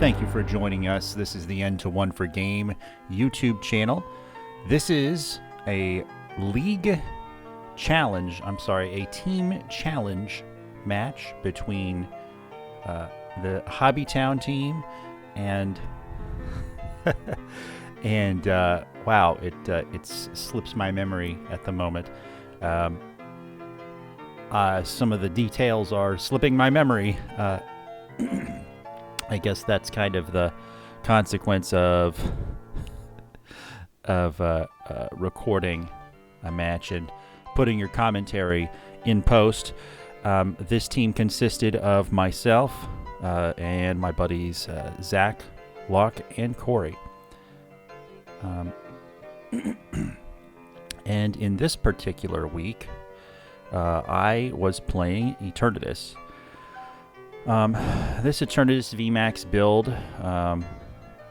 Thank you for joining us. This is the N to 1 for Game YouTube channel. This is a league challenge, a team challenge match between the Hobbytown team and wow, it slips my memory at the moment. Some of the details are slipping my memory. I guess that's kind of the consequence of recording a match and putting your commentary in post. This team consisted of myself and my buddies Zach, Locke, and Corey. And in this particular week, I was playing Eternatus. This Eternatus VMAX build,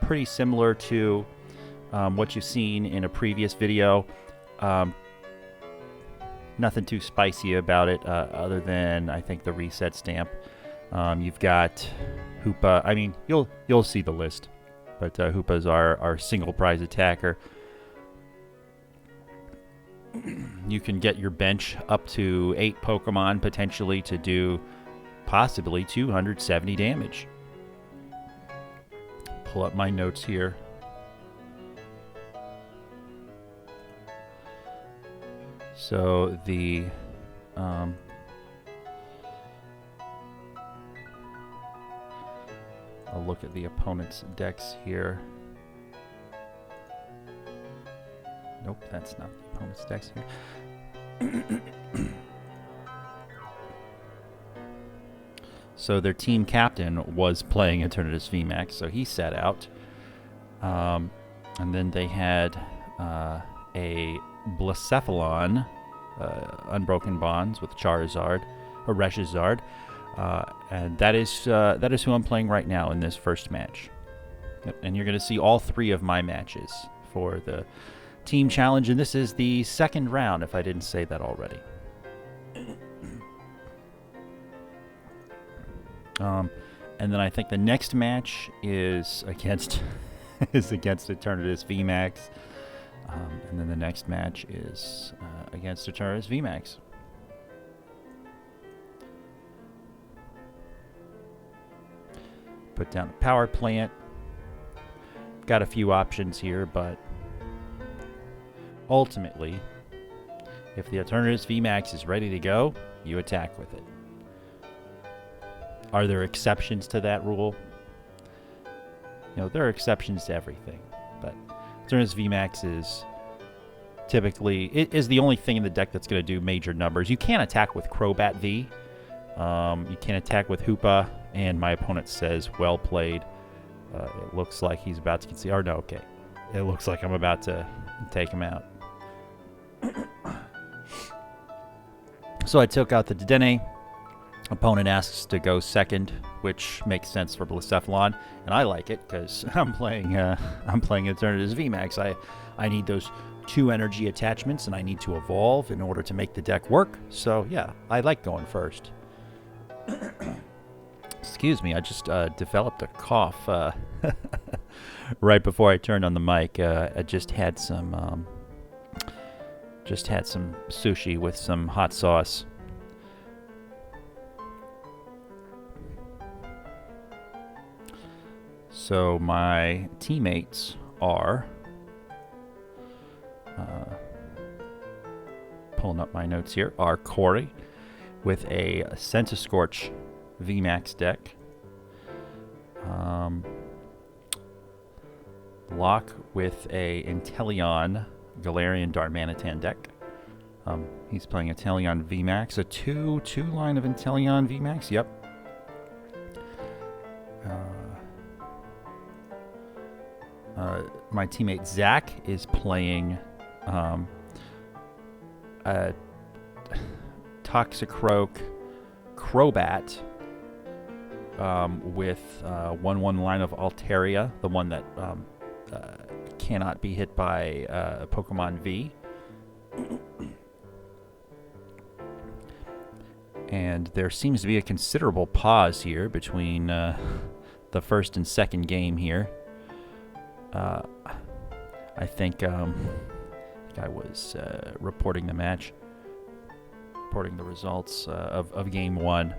pretty similar to what you've seen in a previous video. Nothing too spicy about it, other than I think the reset stamp. You've got Hoopa. I mean, you'll see the list, but Hoopa's our single prize attacker. You can get your bench up to 8 Pokemon potentially to do possibly 270 damage. Pull up my notes here. So the I'll look at the opponent's decks here. Nope, that's not the opponent's decks here. So their team captain was playing Eternatus VMAX, so he sat out. And then they had a Blacephalon, Unbroken Bonds with Charizard, or Reshizard, and that is who I'm playing right now in this first match. Yep, and you're going to see all 3 of my matches for the team challenge, and this is the second round, if I didn't say that already. And then I think the next match is against Eternatus VMAX, and then the next match is against Eternatus VMAX. Put down a power plant. Got a few options here, but ultimately, if the Eternatus VMAX is ready to go, you attack with it. Are there exceptions to that rule? You know, there are exceptions to everything, but Eternatus VMAX is typically is the only thing in the deck that's going to do major numbers. You can't attack with Crobat V. You can't attack with Hoopa, and my opponent says, well played. It looks like he's about to concede. Or no, okay. It looks like I'm about to take him out. So I took out the Dedenne. Opponent asks to go second, which makes sense for Blacephalon, and I like it because I'm playing Eternatus VMAX. I need those 2 energy attachments, and I need to evolve in order to make the deck work. So yeah, I like going first. Excuse me, I just developed a cough right before I turned on the mic. I just had some sushi with some hot sauce. So my teammates are pulling up my notes here. Are Corey with a Centiskorch VMAX deck, Locke with a Inteleon Galarian Darmanitan deck. He's playing Inteleon VMAX, a 2/2 line of Inteleon VMAX. Yep. My teammate Zach is playing a Toxicroak Crobat with 1/1 line of Altaria, the one that cannot be hit by Pokemon V. And there seems to be a considerable pause here between the first and second game here. I think I was reporting the match, reporting the results of game 1.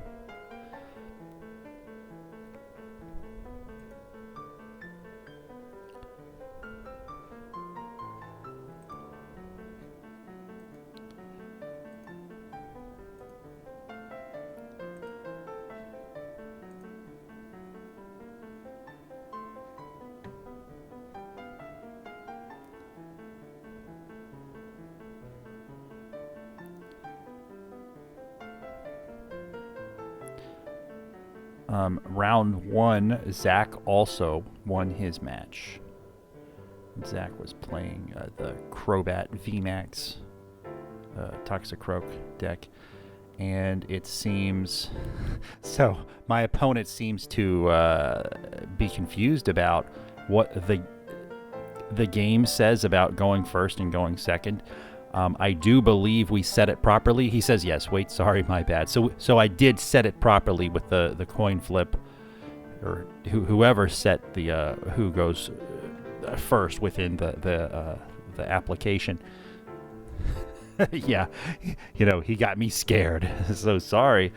Round 1, Zach also won his match. Zach was playing the Crobat VMAX Toxicroak deck, and it seems so my opponent seems to be confused about what the game says about going first and going second. I do believe we set it properly. He says yes. Wait, sorry, my bad. So I did set it properly with the coin flip, or whoever set the who goes first within the application. Yeah, he got me scared. So sorry.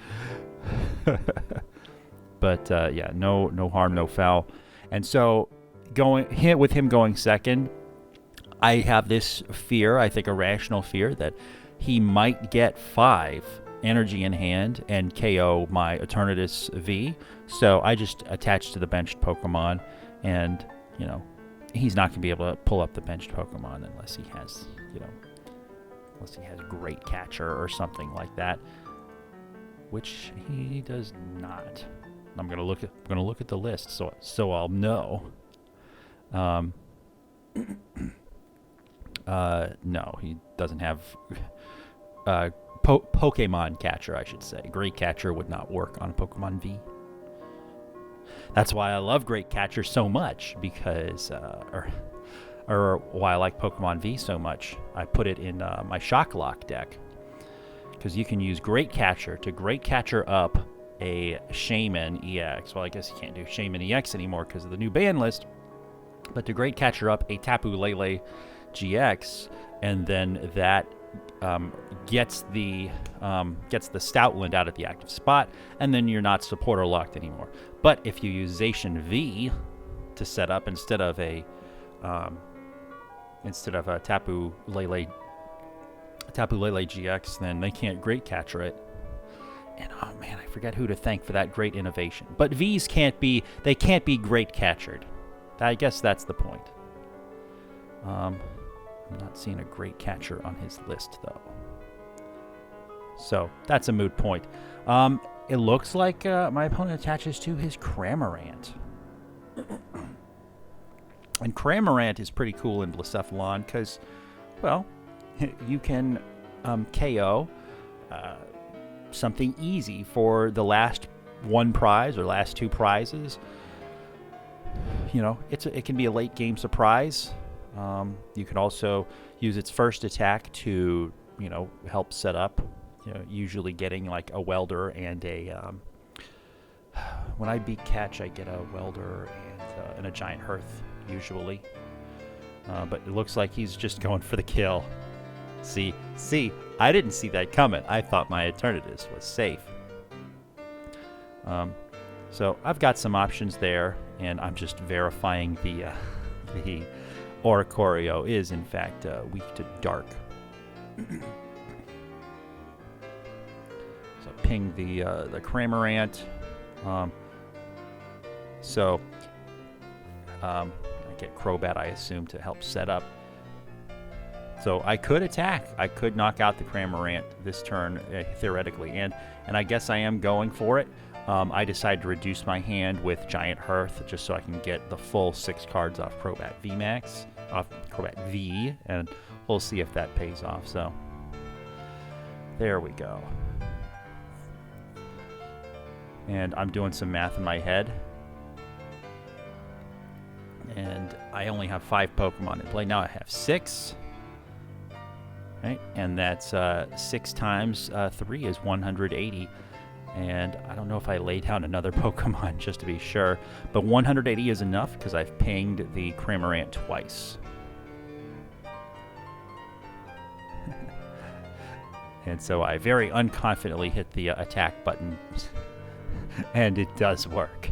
But yeah, no harm, no foul. And so with him going second, I have this fear, I think a rational fear, that he might get 5 energy in hand and KO my Eternatus V. So I just attach to the benched Pokemon, and, he's not going to be able to pull up the benched Pokemon unless he has, unless he has Great Catcher or something like that, which he does not. I'm going to look at the list so I'll know. No, he doesn't have Pokémon Catcher, I should say. Great Catcher would not work on Pokemon V. That's why I love Great Catcher so much, because, or why I like Pokemon V so much. I put it in my Shock Lock deck, because you can use Great Catcher to Great Catcher up a Shaman EX. Well, I guess you can't do Shaman EX anymore because of the new ban list, but to Great Catcher up a Tapu Lele GX, and then that gets the Stoutland out of the active spot, and then you're not supporter locked anymore. But if you use Zacian V to set up instead of a Tapu Lele GX, then they can't Great Catcher it. And oh man, I forget who to thank for that great innovation. But Vs can't be Great Catchered. I guess that's the point. I'm not seeing a Great Catcher on his list, though. So, that's a moot point. It looks like my opponent attaches to his Cramorant. And Cramorant is pretty cool in Blacephalon because, well, you can KO something easy for the last one prize or last 2 prizes. It can be a late game surprise. You can also use its first attack to, help set up, usually getting like a Welder and a, when I beat Catch, I get a Welder and a Giant Hearth, usually. But it looks like he's just going for the kill. See, I didn't see that coming. I thought my Eternatus was safe. So I've got some options there, and I'm just verifying the Oricorio is in fact weak to dark. So ping the Cramorant. I get Crobat, I assume, to help set up. So I could attack. I could knock out the Cramorant this turn, theoretically, and I guess I am going for it. I decided to reduce my hand with Giant Hearth just so I can get the full 6 cards off Crobat VMAX, off Crobat V, and we'll see if that pays off. So there we go. And I'm doing some math in my head. And I only have 5 Pokemon in play. Now I have 6. Right? And that's 6 times 3 is 180. And I don't know if I lay down another Pokemon just to be sure, but 180 is enough because I've pinged the Cramorant twice. And so I very unconfidently hit the attack button, and it does work.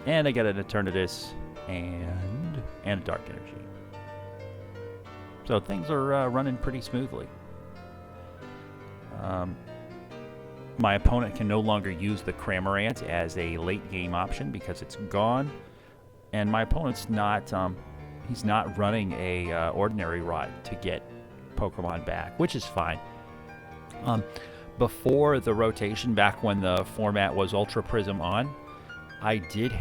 And I get an Eternatus and a Dark Energy. So things are running pretty smoothly. My opponent can no longer use the Cramorant as a late game option because it's gone, and my opponent's not he's not running a ordinary rod to get Pokemon back, which is fine. Before the rotation, back when the format was Ultra Prism on, I did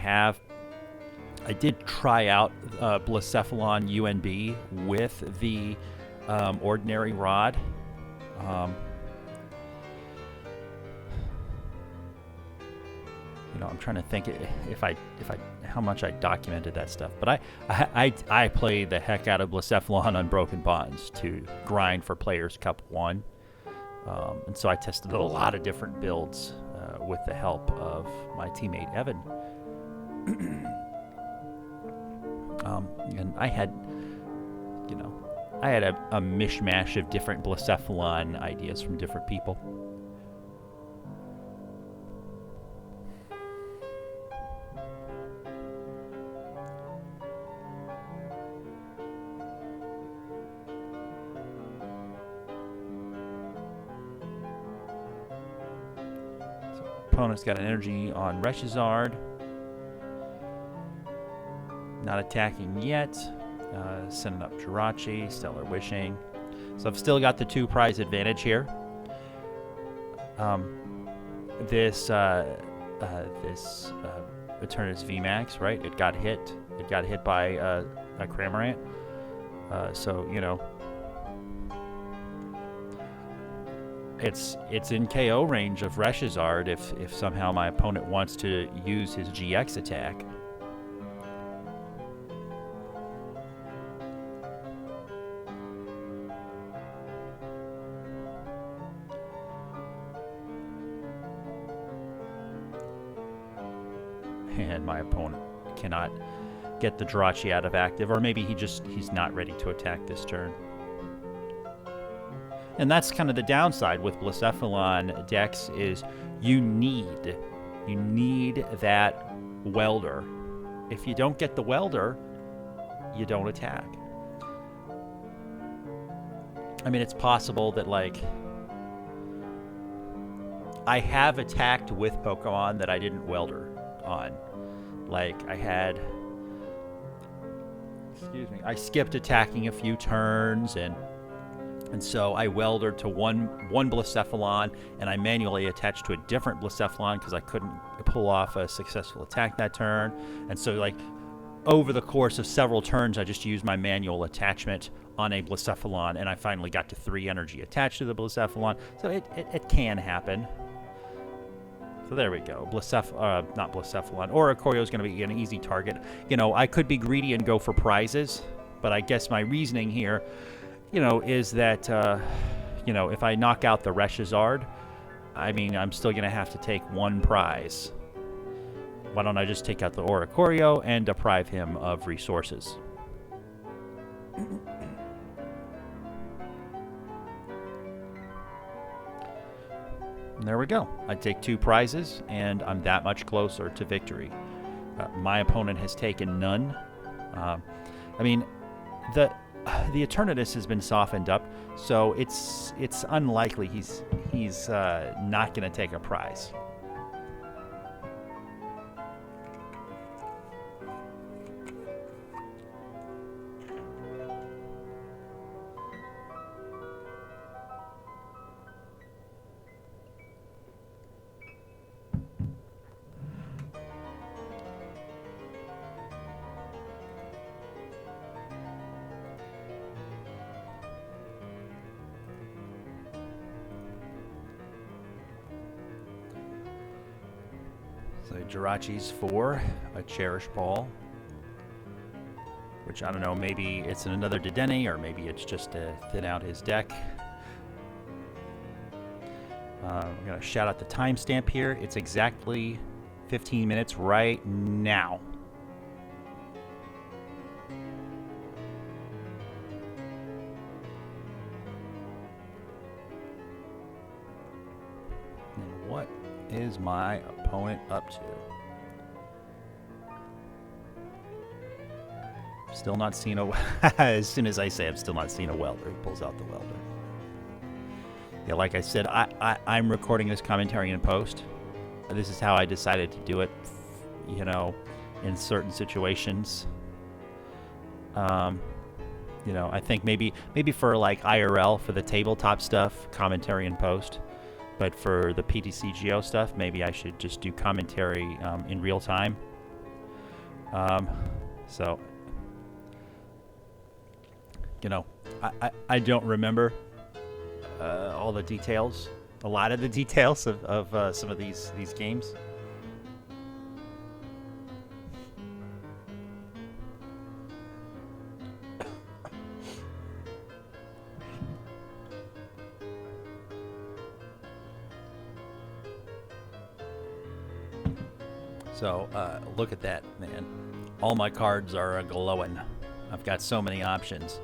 try out Blacephalon UNB with the ordinary rod. You know, I'm trying to think how much I documented that stuff. But I played the heck out of Blacephalon on Broken Bonds to grind for Players Cup 1. And so I tested a lot of different builds with the help of my teammate Evan. And I had a mishmash of different Blacephalon ideas from different people. Opponent's got an energy on Reshizard. Not attacking yet. Sending up Jirachi, Stellar Wishing. So I've still got the 2 prize advantage here. This Eternatus VMAX, right? It got hit. It got hit by a Cramorant. So, you know, it's in KO range of Reshizard if somehow my opponent wants to use his GX attack. And my opponent cannot get the Jirachi out of active, or maybe he's not ready to attack this turn. And that's kind of the downside with Blacephalon decks is you need that welder. If you don't get the welder, you don't attack. I mean, it's possible that, like, I have attacked with Pokemon that I didn't welder on. Like, I skipped attacking a few turns, and so I weldered to one Blacephalon, and I manually attached to a different Blacephalon because I couldn't pull off a successful attack that turn. And so, like, over the course of several turns, I just used my manual attachment on a Blacephalon, and I finally got to 3 energy attached to the Blacephalon. So it can happen. So there we go. Not Blacephalon. Oricorio is going to be an easy target. You know, I could be greedy and go for prizes, but I guess my reasoning here, you know, is that, you know, if I knock out the Reshizard, I mean, I'm still going to have to take 1 prize. Why don't I just take out the Oricorio and deprive him of resources? And there we go. I take 2 prizes, and I'm that much closer to victory. My opponent has taken none. I mean, the Eternatus has been softened up, so it's unlikely he's not going to take a prize. So Jirachi's for a Cherish Ball, which I don't know, maybe it's another Dedenne, or maybe it's just to thin out his deck. I'm going to shout out the timestamp here. It's exactly 15 minutes right now. And what is my opponent up to? Still not seeing a... As soon as I say I'm still not seeing a welder, he pulls out the welder. Yeah, like I said, I'm recording this commentary in post. This is how I decided to do it, you know, in certain situations. You know, I think maybe for like IRL, for the tabletop stuff, commentary in post. But for the PTCGO stuff, maybe I should just do commentary in real time. So, you know, I don't remember all the details, a lot of the details of some of these games. So, look at that, man. All my cards are glowing. I've got so many options.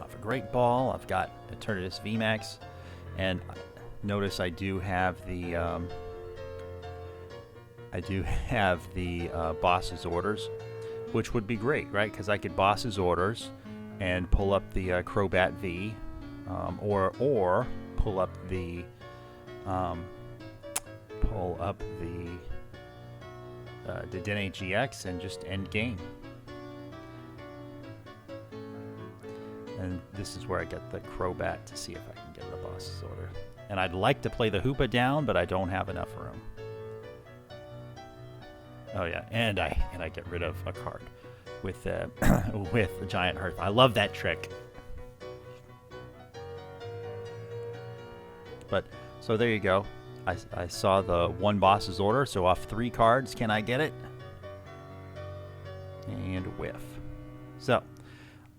Off a Great Ball, I've got Eternatus VMAX, and notice I do have the boss's orders, which would be great, right? Because I could boss's orders and pull up the Crobat V, or pull up the Dedenne GX and just end game. And this is where I get the Crobat to see if I can get the boss's order. And I'd like to play the Hoopa down, but I don't have enough room. Oh yeah, and I get rid of a card with with the Giant Hearth. I love that trick. But so there you go. I saw the one boss's order, so off 3 cards, can I get it? And whiff. So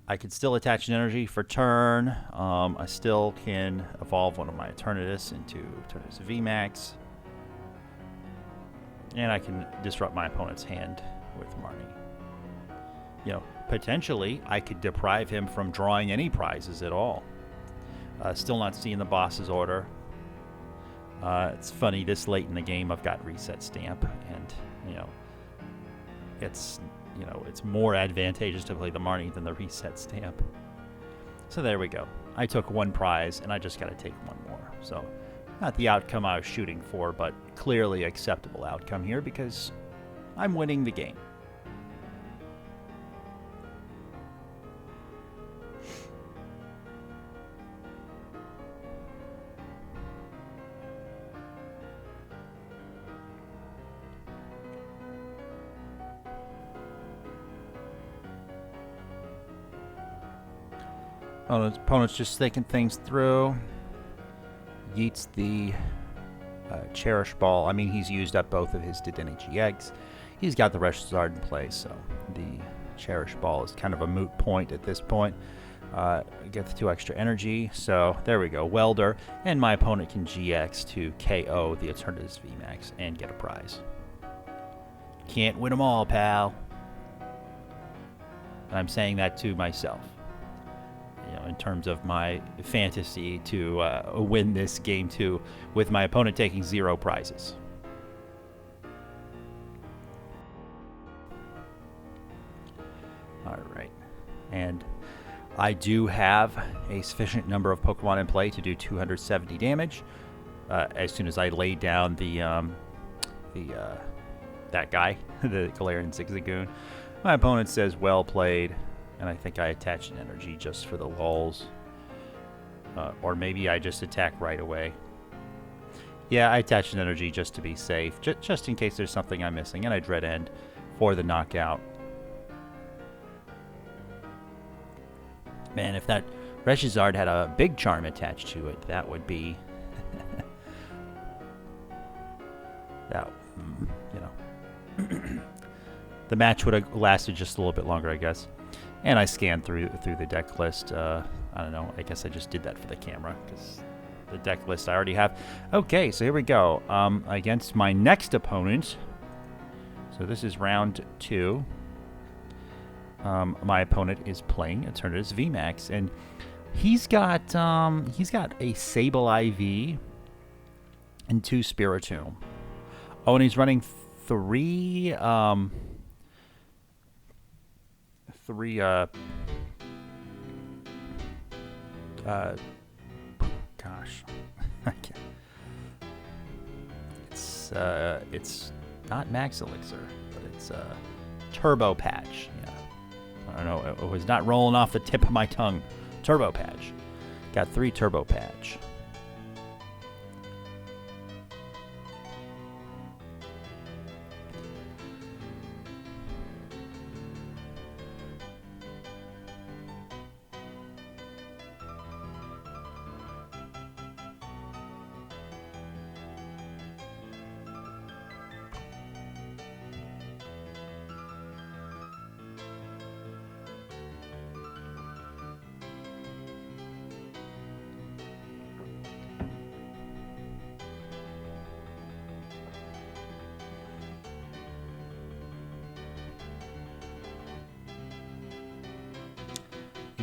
I can still attach an energy for turn. I still can evolve one of my Eternatus into Eternatus VMAX. And I can disrupt my opponent's hand with Marnie. You know, potentially I could deprive him from drawing any prizes at all. Still not seeing the boss's order. It's funny, this late in the game I've got Reset Stamp, and it's more advantageous to play the Marnie than the Reset Stamp. So there we go. I took 1 prize, and I just got to take 1 more. So not the outcome I was shooting for, but clearly acceptable outcome here because I'm winning the game. Oh, the opponent's just thinking things through. Yeets the Cherish Ball. I mean, he's used up both of his Dedenne GX. He's got the Riversdale in play, so the Cherish Ball is kind of a moot point at this point. Gets 2 extra energy, so there we go. Welder, and my opponent can GX to KO the Eternatus VMAX and get a prize. Can't win them all, pal. I'm saying that to myself. In terms of my fantasy to win this game 2 with my opponent taking 0 prizes. All right. And I do have a sufficient number of Pokemon in play to do 270 damage. As soon as I lay down that guy, the Galarian Zigzagoon, my opponent says, well played. And I think I attach an energy just for the lulz. Or maybe I just attack right away. Yeah, I attach an energy just to be safe. Just in case there's something I'm missing. And I Dread End for the knockout. Man, if that Reshizard had a big charm attached to it, that would be... that, the match would have lasted just a little bit longer, I guess. And I scanned through the deck list. I don't know. I guess I just did that for the camera because the deck list I already have. Okay, so here we go. Against my next opponent. So this is round 2. My opponent is playing Eternatus VMAX, and he's got a Sable IV and 2 Spiritomb. Oh, and he's running 3 gosh, I can't. It's not Max Elixir, but it's Turbo Patch. Yeah, I don't know. It was not rolling off the tip of my tongue. Turbo Patch. Got 3 Turbo Patch.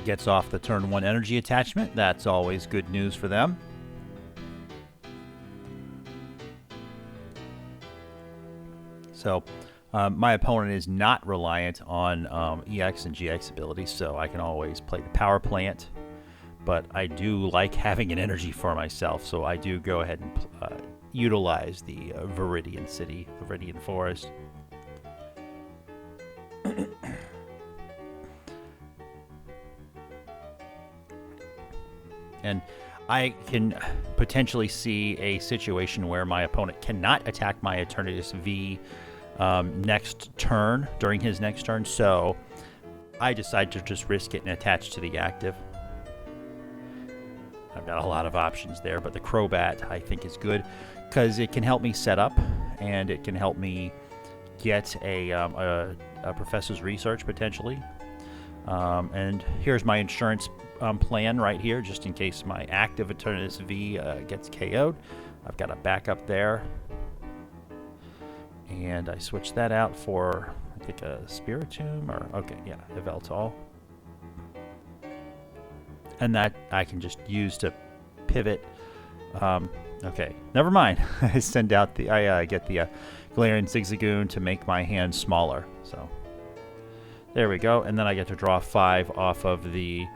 Gets off the turn 1 energy attachment. That's always good news for them. So my opponent is not reliant on EX and GX abilities, so I can always play the power plant. But I do like having an energy for myself, so I do go ahead and utilize the Viridian City, Viridian Forest. And I can potentially see a situation where my opponent cannot attack my Eternatus V next turn, during his next turn, so I decide to just risk it and attach to the active. I've got a lot of options there, but the Crobat I think is good because it can help me set up, and it can help me get a Professor's Research potentially. And here's my insurance plan right here, just in case my active Eternatus V gets KO'd. I've got a backup there. And I switched that out for, I think, a Spiritomb, or, okay, yeah, Yveltal. And that I can just use to pivot. Okay, never mind. I send out the, I get the Galarian Zigzagoon to make my hand smaller, so. There we go, and then I get to draw 5 off of the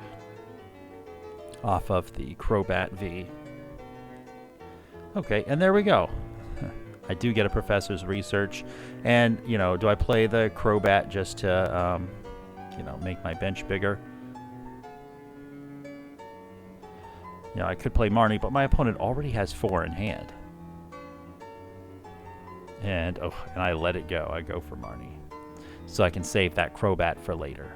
Crobat V. Okay, and there we go. I do get a Professor's Research, and you know, do I play the Crobat just to you know, make my bench bigger? You know, I could play Marnie, but my opponent already has 4 in hand. And oh, and I let it go. I go for Marnie, so I can save that Crobat for later.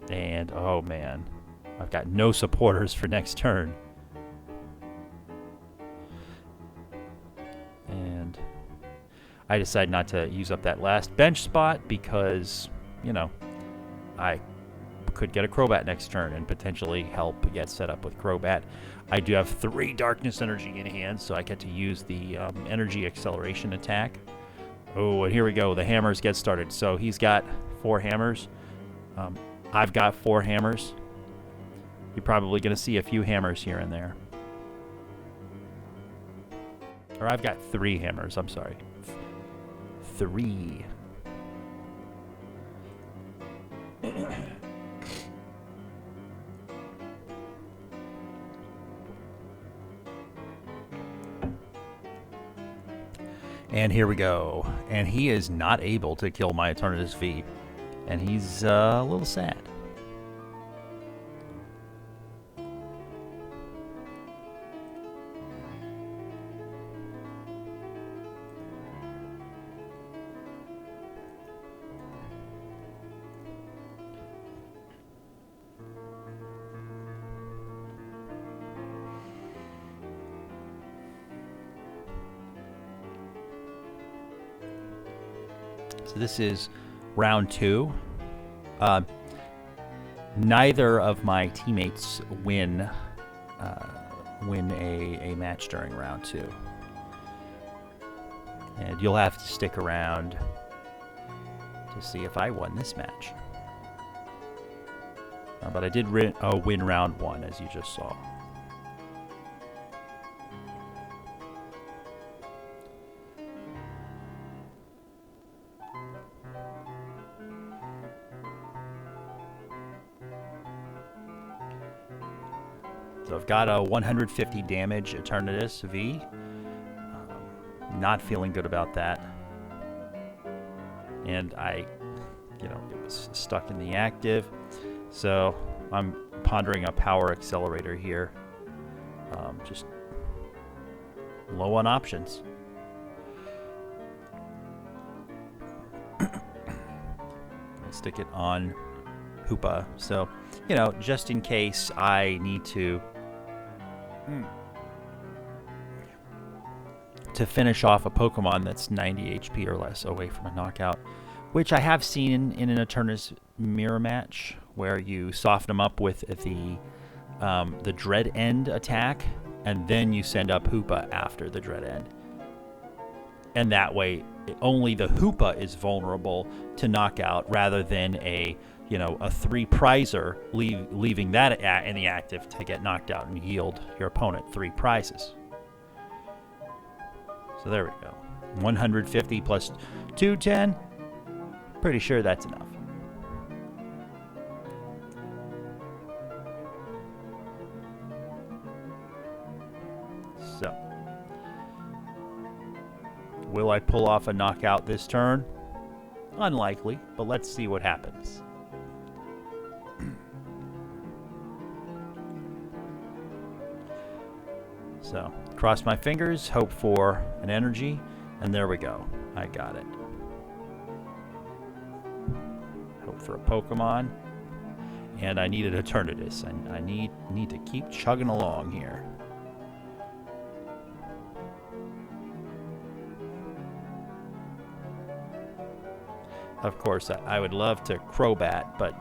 And oh man, I've got no supporters for next turn. And I decide not to use up that last bench spot because, you know, I could get a Crobat next turn and potentially help get set up with Crobat. I do have 3 Darkness Energy in hand, so I get to use the Energy Acceleration attack. Oh, and here we go. The hammers get started. So he's got 4 hammers. I've got 4 hammers. You're probably going to see a few hammers here and there. Or I've got 3 hammers. I'm sorry. 3. And here we go. And he is not able to kill my Eternatus V. And he's a little sad. So this is round 2. Neither of my teammates win a match during round 2. And you'll have to stick around to see if I won this match. But I did win round 1, as you just saw. So I've got a 150 damage Eternatus V. Not feeling good about that. And it was stuck in the active. So I'm pondering a power accelerator here. Just low on options. I'll stick it on Hoopa. So, just in case I need to finish off a Pokemon that's 90 HP or less away from a knockout, which I have seen in an Eternatus mirror match where you soften them up with the Dread End attack, and then you send up Hoopa after the Dread End. And that way, only the Hoopa is vulnerable to knockout rather than a 3-prizer, leaving that in the active to get knocked out and yield your opponent 3 prizes. So there we go. 150 plus 210. Pretty sure that's enough. So, will I pull off a knockout this turn? Unlikely, but let's see what happens. So, cross my fingers, hope for an energy, and there we go. I got it. Hope for a Pokemon, and I need an Eternatus. I need to keep chugging along here. Of course, I would love to Crobat, but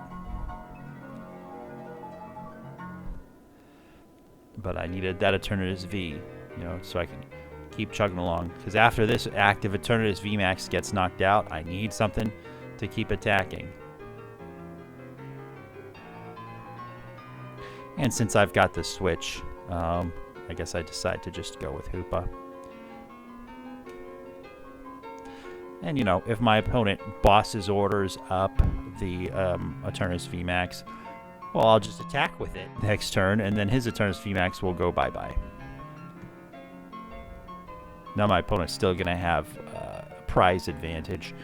I needed that Eternatus V, so I can keep chugging along. Because after this active Eternatus VMAX gets knocked out, I need something to keep attacking. And since I've got the switch, I guess I decide to just go with Hoopa. And, if my opponent bosses orders up the Eternatus VMAX, well, I'll just attack with it next turn, and then his Eternatus VMAX will go bye-bye. Now my opponent's still going to have prize advantage.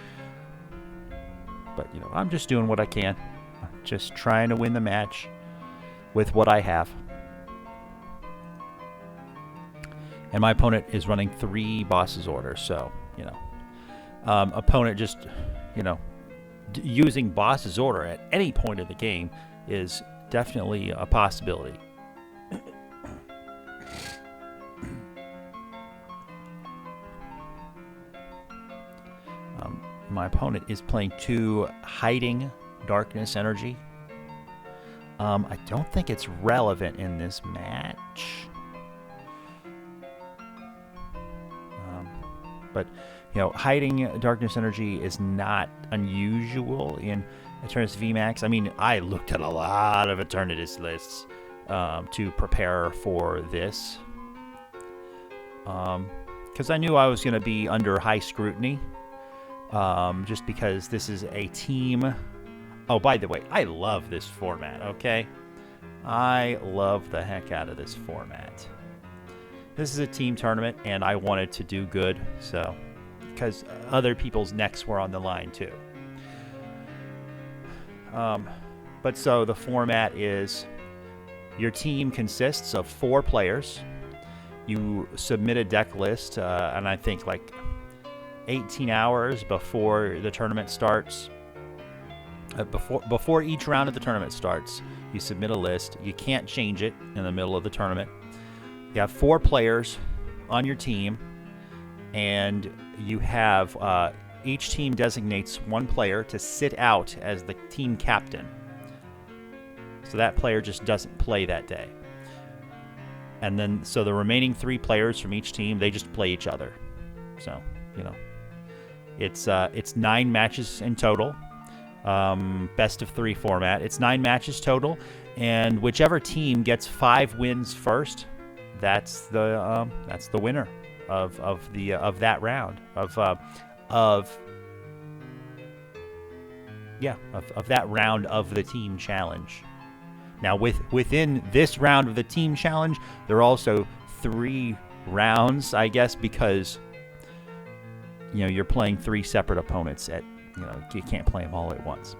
But, I'm just doing what I can. Just trying to win the match with what I have. And my opponent is running 3 bosses orders, so, opponent just, using boss's order at any point of the game is definitely a possibility. My opponent is playing 2 Hiding Darkness Energy. I don't think it's relevant in this match. But, Hiding Darkness Energy is not unusual in Eternatus VMAX. I mean, I looked at a lot of Eternatus lists to prepare for this. Because I knew I was going to be under high scrutiny. Just because this is a team. Oh, by the way, I love this format, okay? I love the heck out of this format. This is a team tournament, and I wanted to do good, so, because other people's necks were on the line, too. But so the format is your team consists of 4 players. You submit a deck list, and I think like 18 hours before the tournament starts. Before each round of the tournament starts, you submit a list. You can't change it in the middle of the tournament. You have 4 players on your team, and you have each team designates one player to sit out as the team captain. So that player just doesn't play that day. And then, so the remaining 3 players from each team, they just play each other. So, you know, it's 9 matches in total. Best of 3 format. It's 9 matches total, and whichever team gets 5 wins first, that's the winner of that round of that round of the team challenge. Now, within this round of the team challenge, there are also 3 rounds, I guess, because you're playing 3 separate opponents at. You can't play them all at once,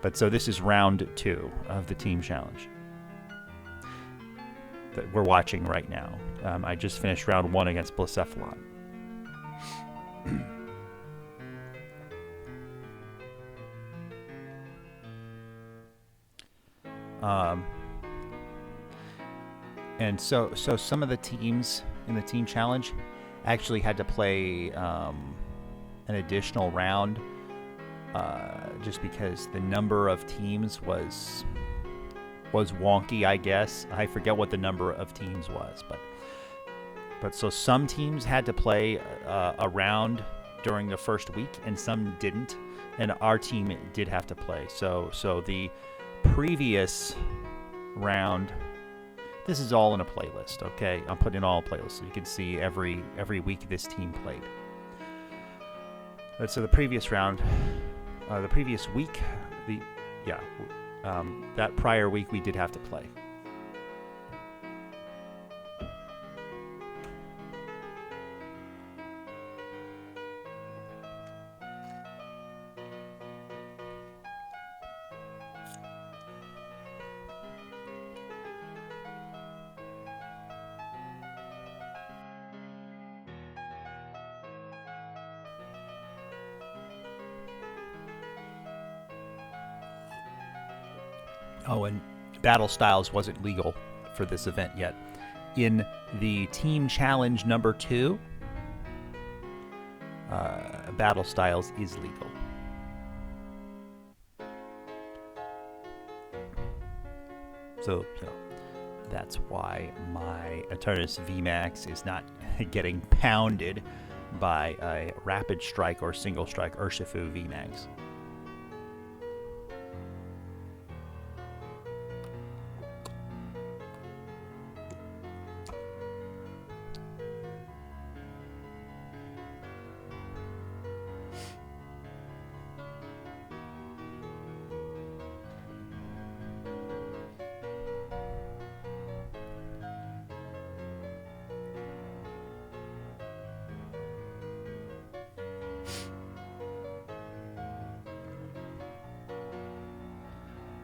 but so this is round 2 of the team challenge that we're watching right now. I just finished round 1 against Blacephalon. And so some of the teams in the team challenge actually had to play an additional round. Just because the number of teams was wonky, I guess. I forget what the number of teams was, but so some teams had to play a round during the first week, and some didn't, and our team did have to play. So the previous round, this is all in a playlist, okay? I'm putting it all in a playlist so you can see every week this team played. So the previous round. The previous week, that prior week we did have to play. Oh, and Battle Styles wasn't legal for this event yet. In the Team Challenge number 2, Battle Styles is legal. So, that's why my Eternatus VMAX is not getting pounded by a Rapid Strike or Single Strike Urshifu VMAX.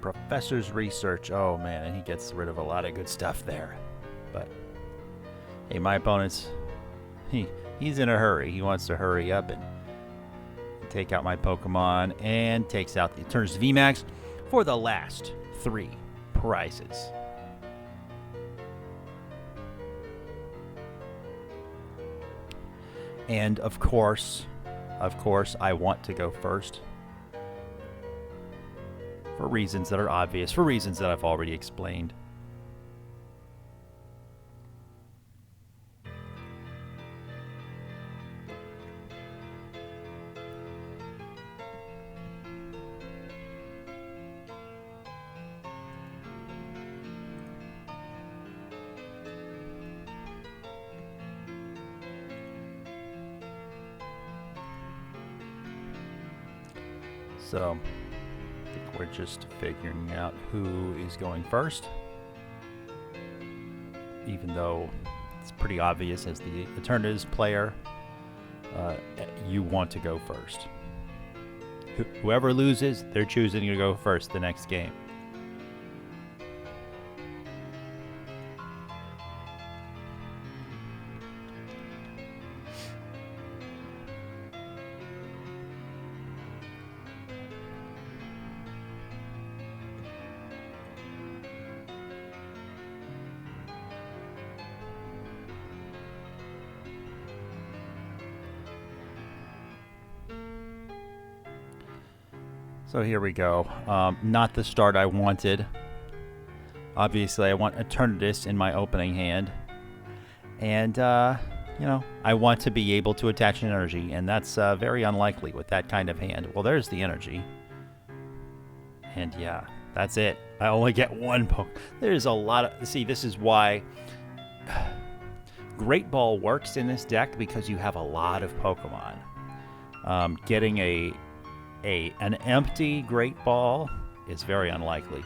Professor's research. Oh man, and he gets rid of a lot of good stuff there. But hey, my opponent's he's in a hurry. He wants to hurry up and take out my Pokemon, and takes out the Eternatus VMAX for the last 3 prizes. And of course, I want to go first. For reasons that are obvious, for reasons that I've already explained. So we're just figuring out who is going first, even though it's pretty obvious as the Eternatus player, you want to go first. Whoever loses, they're choosing to go first the next game. So here we go. Not the start I wanted. Obviously, I want Eternatus in my opening hand. And, you know, I want to be able to attach an energy, and that's very unlikely with that kind of hand. Well, there's the energy. And yeah, that's it. I only get one Poke. There's a lot of... See, this is why Great Ball works in this deck, because you have a lot of Pokemon. Getting an empty Great Ball is very unlikely.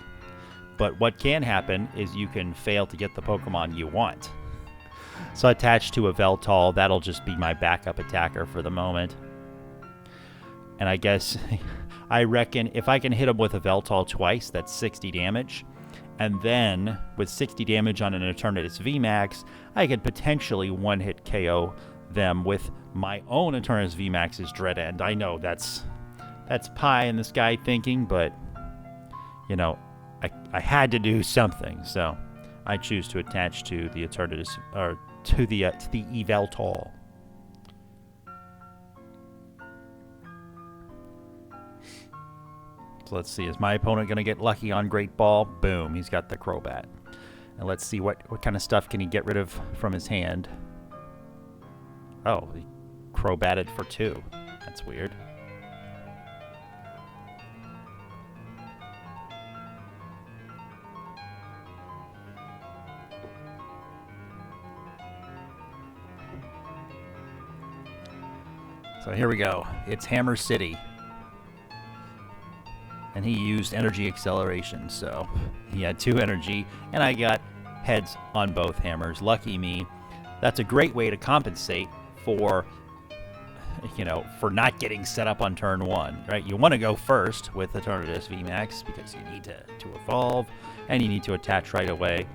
But what can happen is you can fail to get the Pokemon you want. So attached to a Veltal, that'll just be my backup attacker for the moment. And I guess, I reckon if I can hit him with a Veltal twice, that's 60 damage. And then, with 60 damage on an Eternatus VMAX, I could potentially one-hit KO them with my own Eternatus VMAX's Dread End. I know that's pie in the sky thinking, but, you know, I had to do something. So I choose to attach to the Eternatus, or to the Eveltal. So let's see, is my opponent going to get lucky on Great Ball? Boom, he's got the Crobat. And let's see what kind of stuff can he get rid of from his hand. Oh, he Crobated for 2. That's weird. So here we go. It's Hammer City. And he used energy acceleration, so he had 2 energy, and I got heads on both hammers. Lucky me. That's a great way to compensate for, you know, for not getting set up on turn 1, right? You want to go first with Eternatus VMAX because you need to evolve, and you need to attach right away.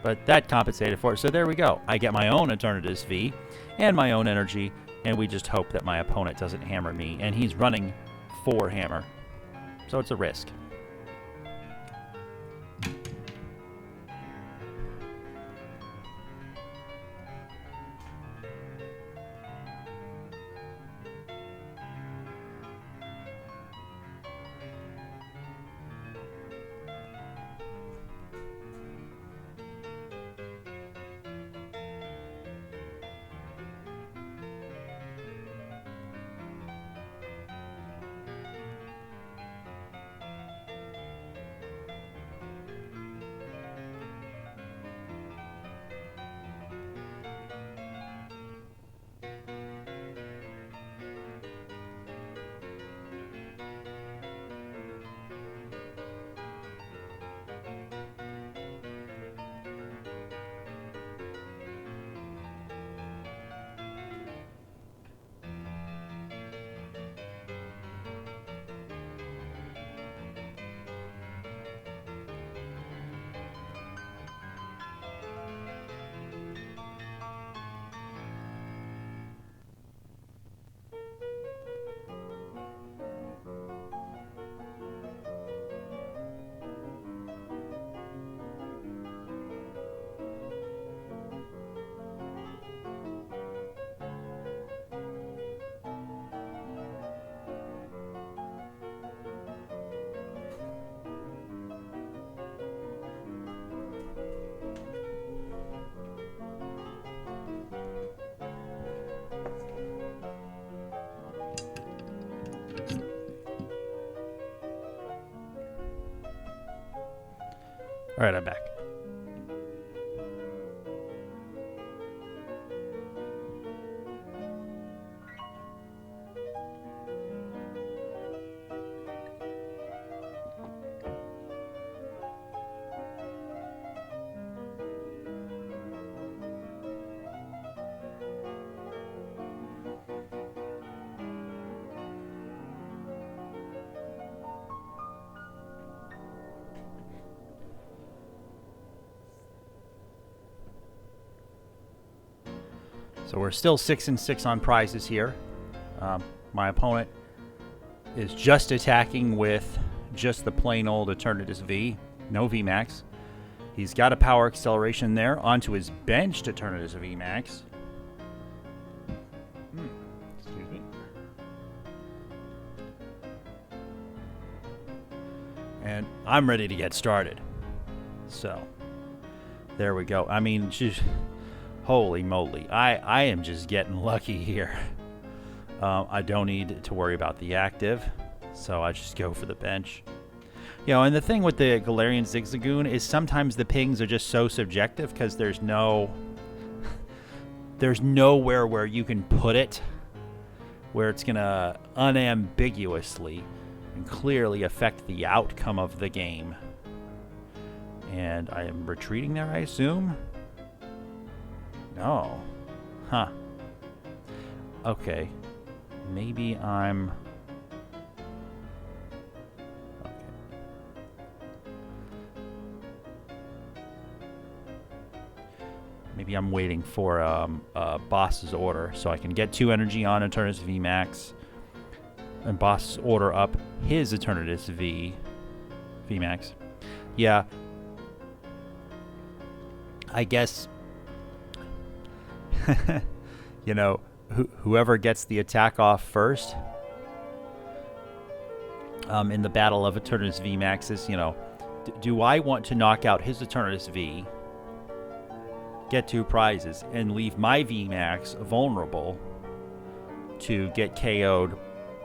But that compensated for it, so there we go. I get my own Eternatus V and my own energy, and we just hope that my opponent doesn't hammer me, and he's running 4 hammer. So it's a risk. All right, I'm back. So we're still 6-6 on prizes here. My opponent is just attacking with just the plain old Eternatus V, no VMAX. He's got a power acceleration there onto his benched Eternatus VMAX. Excuse me. And I'm ready to get started. So, there we go. I mean, just, holy moly. I am just getting lucky here. I don't need to worry about the active, so I just go for the bench. You know, and the thing with the Galarian Zigzagoon is sometimes the pings are just so subjective because there's nowhere where you can put it where it's going to unambiguously and clearly affect the outcome of the game. And I am retreating there, I assume? No. Huh. Okay. Maybe I'm... Okay. Maybe I'm waiting for a boss's order so I can get 2 energy on Eternatus VMAX and boss order up his Eternatus VMAX. Yeah. I guess, you know, whoever gets the attack off first in the battle of Eternatus VMAX is, you know, do I want to knock out his Eternatus V, get 2 prizes, and leave my VMAX vulnerable to get KO'd,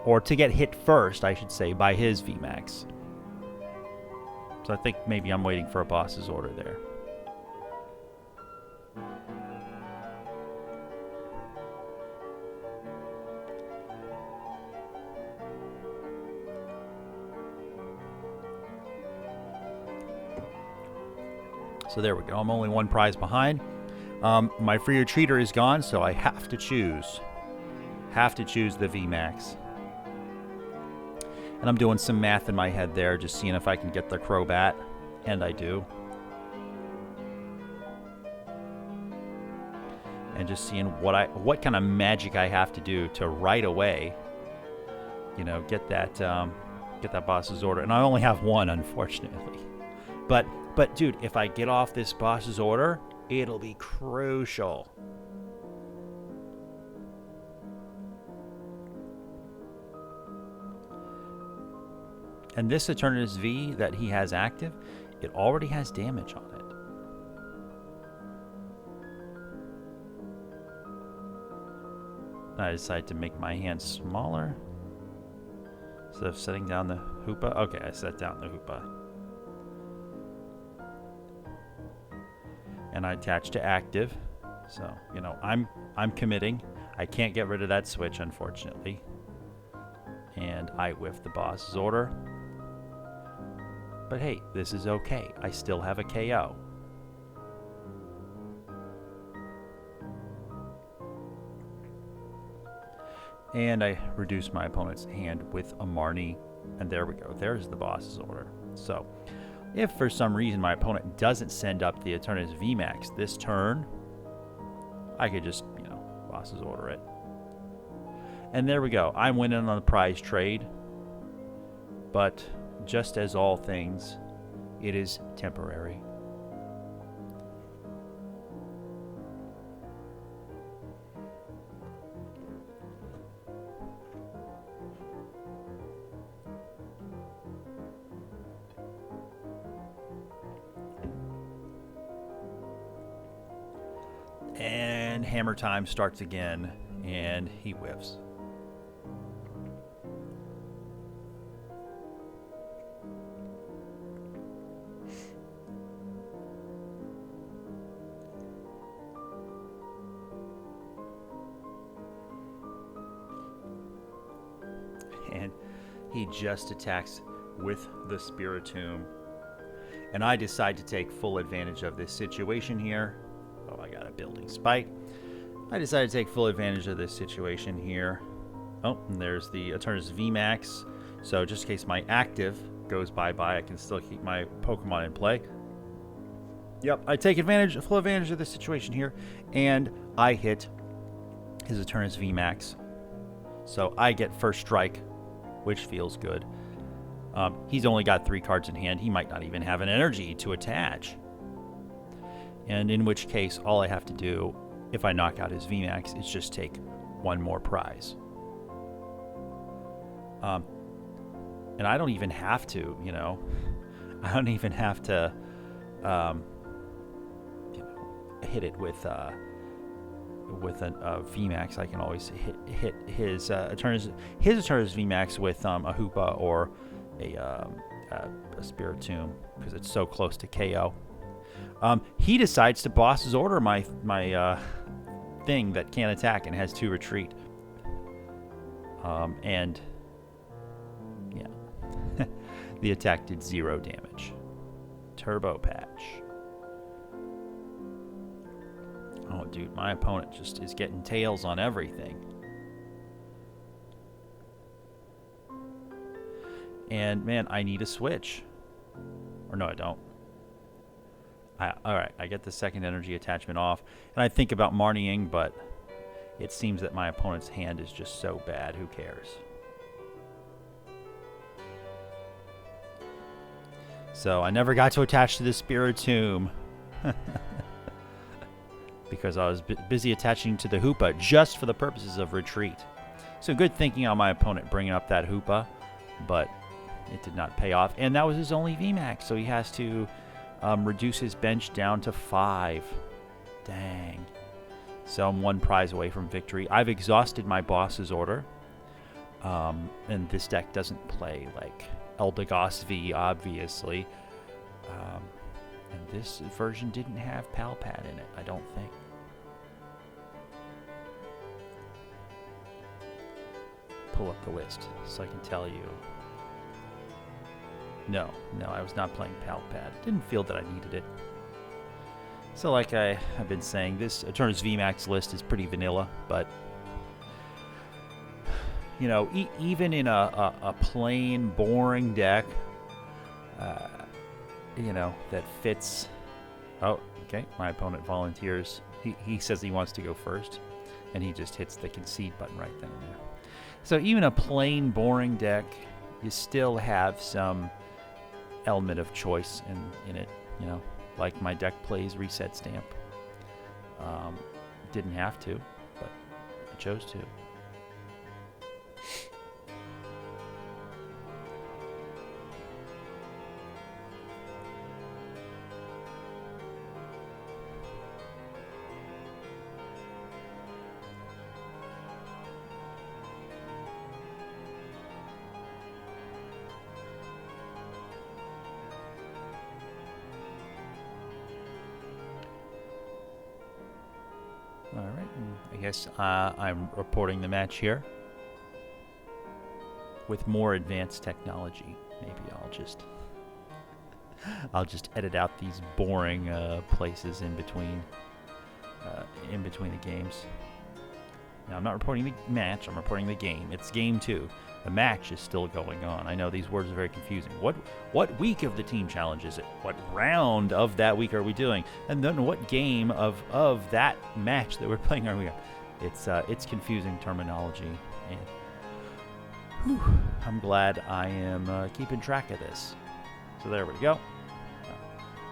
or to get hit first, I should say, by his VMAX? So I think maybe I'm waiting for a boss's order there. So there we go. I'm only 1 prize behind. My free retreater is gone, so I have to choose. Have to choose the VMAX. And I'm doing some math in my head there, just seeing if I can get the Crobat. And I do. And just seeing what kind of magic I have to do to right away, you know, get that boss's order. And I only have 1, unfortunately. But dude, if I get off this boss's order, it'll be crucial. And this Eternatus V that he has active, it already has damage on it. I decided to make my hand smaller. Instead of setting down the Hoopa. Okay, I set down the Hoopa. And I attach to active. So, you know, I'm committing. I can't get rid of that switch, unfortunately. And I whiff the boss's order. But hey, this is okay. I still have a KO. And I reduce my opponent's hand with a Marnie. And there we go. There's the boss's order. So, if for some reason my opponent doesn't send up the Eternatus VMAX this turn, I could just, you know, boss's order it. And there we go. I'm winning on the prize trade. But just as all things, it is temporary. And hammer time starts again, and he whiffs. And he just attacks with the Spiritomb. And I decide to take full advantage of this situation here. Oh, I got a building spike. I decided to take full advantage of this situation here. Oh, and there's the Eternatus VMAX. So just in case my active goes bye-bye, I can still keep my Pokemon in play. Yep, I take full advantage of this situation here, and I hit his Eternatus VMAX. So I get first strike, which feels good. He's only got 3 cards in hand. He might not even have an energy to attach. And in which case, all I have to do, if I knock out his VMAX, is just take 1 more prize. And I don't even have to, you know. I don't even have to you know, hit it with a VMAX. I can always hit his Eternatus VMAX with a Hoopa or a Spiritomb because it's so close to KO. He decides to boss's order my thing that can't attack and has 2 retreat. And yeah, the attack did 0 damage. Turbo patch. Oh, dude, my opponent just is getting tails on everything. And, man, I need a switch. Or no, I don't. Alright, I get the second energy attachment off. And I think about Marnieing, but it seems that my opponent's hand is just so bad. Who cares? So I never got to attach to the Spiritomb. Because I was busy attaching to the Hoopa just for the purposes of retreat. So good thinking on my opponent bringing up that Hoopa, but it did not pay off. And that was his only VMAX, so he has to reduce his bench down to 5. Dang. So I'm 1 prize away from victory. I've exhausted my boss's order. And this deck doesn't play like Eldegoss V, obviously. And this version didn't have Palpad in it, I don't think. Pull up the list so I can tell you. No, I was not playing Palpad. Didn't feel that I needed it. So like I've been saying, this Eternatus VMAX list is pretty vanilla, but you know, even in a plain, boring deck, you know, that fits. Oh, okay, my opponent volunteers. He says he wants to go first, and he just hits the concede button right then and there. So even a plain, boring deck, you still have some element of choice in it, you know, like my deck plays Reset Stamp. Didn't have to, but I chose to. All right, I guess I'm reporting the match here with more advanced technology. Maybe I'll just edit out these boring places in between the games. Now I'm not reporting the match. I'm reporting the game. It's game 2. The match is still going on. I know these words are very confusing. What week of the team challenge is it? What round of that week are we doing? And then what game of that match that we're playing are we on? It's confusing terminology. And whew, I'm glad I am keeping track of this. So there we go.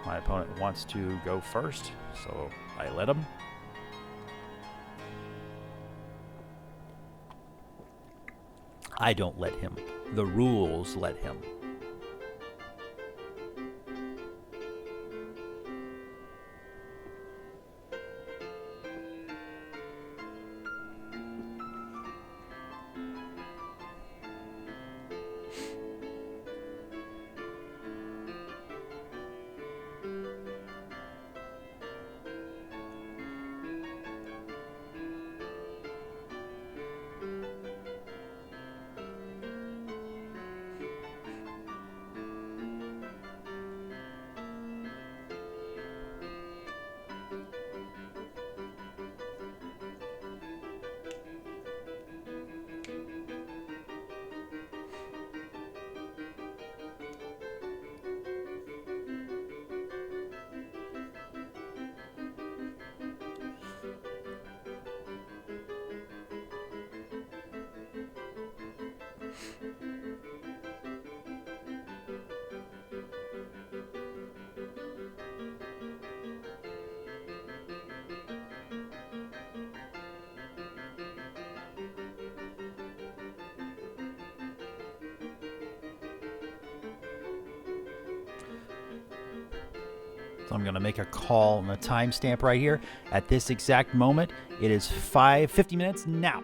My opponent wants to go first, so I let him. I don't let him. The rules let him. So I'm going to make a call on the timestamp right here. At this exact moment, it is 5:50 minutes now.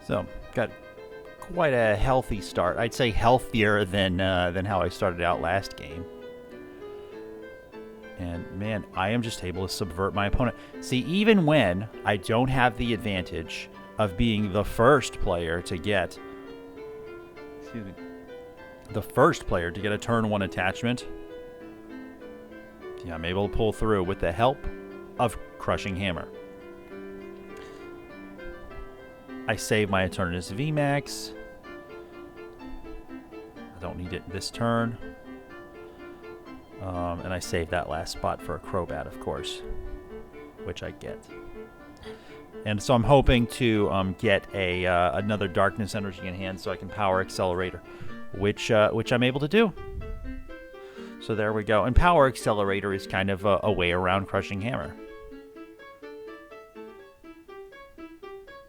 So, got quite a healthy start. I'd say healthier than how I started out last game. And man, I am just able to subvert my opponent. See, even when I don't have the advantage of being the first player to get, the first player to get a turn 1 attachment, yeah, I'm able to pull through with the help of Crushing Hammer. I save my Eternatus VMAX. I don't need it this turn. And I save that last spot for a Crobat, of course, which I get. And so I'm hoping to get another Darkness Energy in hand so I can Power Accelerator, which I'm able to do. So there we go. And Power Accelerator is kind of a way around Crushing Hammer.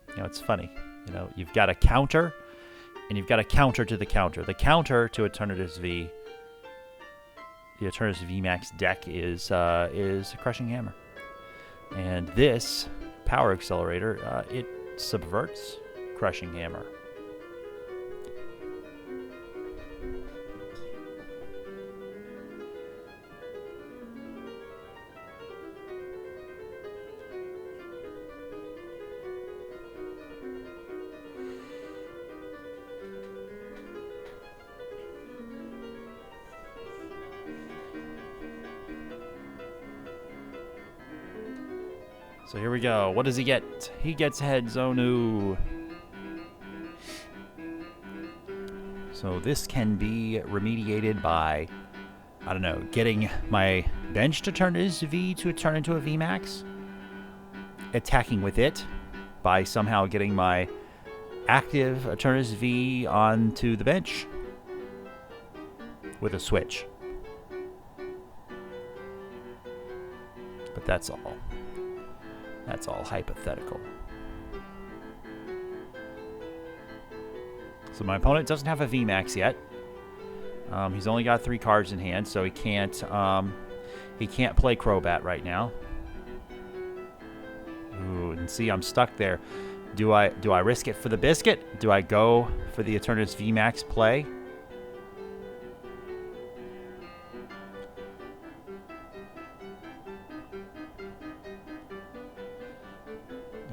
You know, it's funny. You know, you've got a counter, and you've got a counter to the counter. The counter to Eternatus V, the Eternatus VMAX deck is Crushing Hammer, and this Power Accelerator it subverts Crushing Hammer. So here we go. What does he get? He gets Hedzonu. So this can be remediated by, I don't know, getting my bench to turn his V to turn into a VMAX. Attacking with it by somehow getting my active Eternatus V onto the bench with a switch. But that's all. That's all hypothetical. So my opponent doesn't have a VMAX yet. He's only got 3 cards in hand, so he can't play Crobat right now. Ooh, and see, I'm stuck there. Do I risk it for the biscuit? Do I go for the Eternatus VMAX play?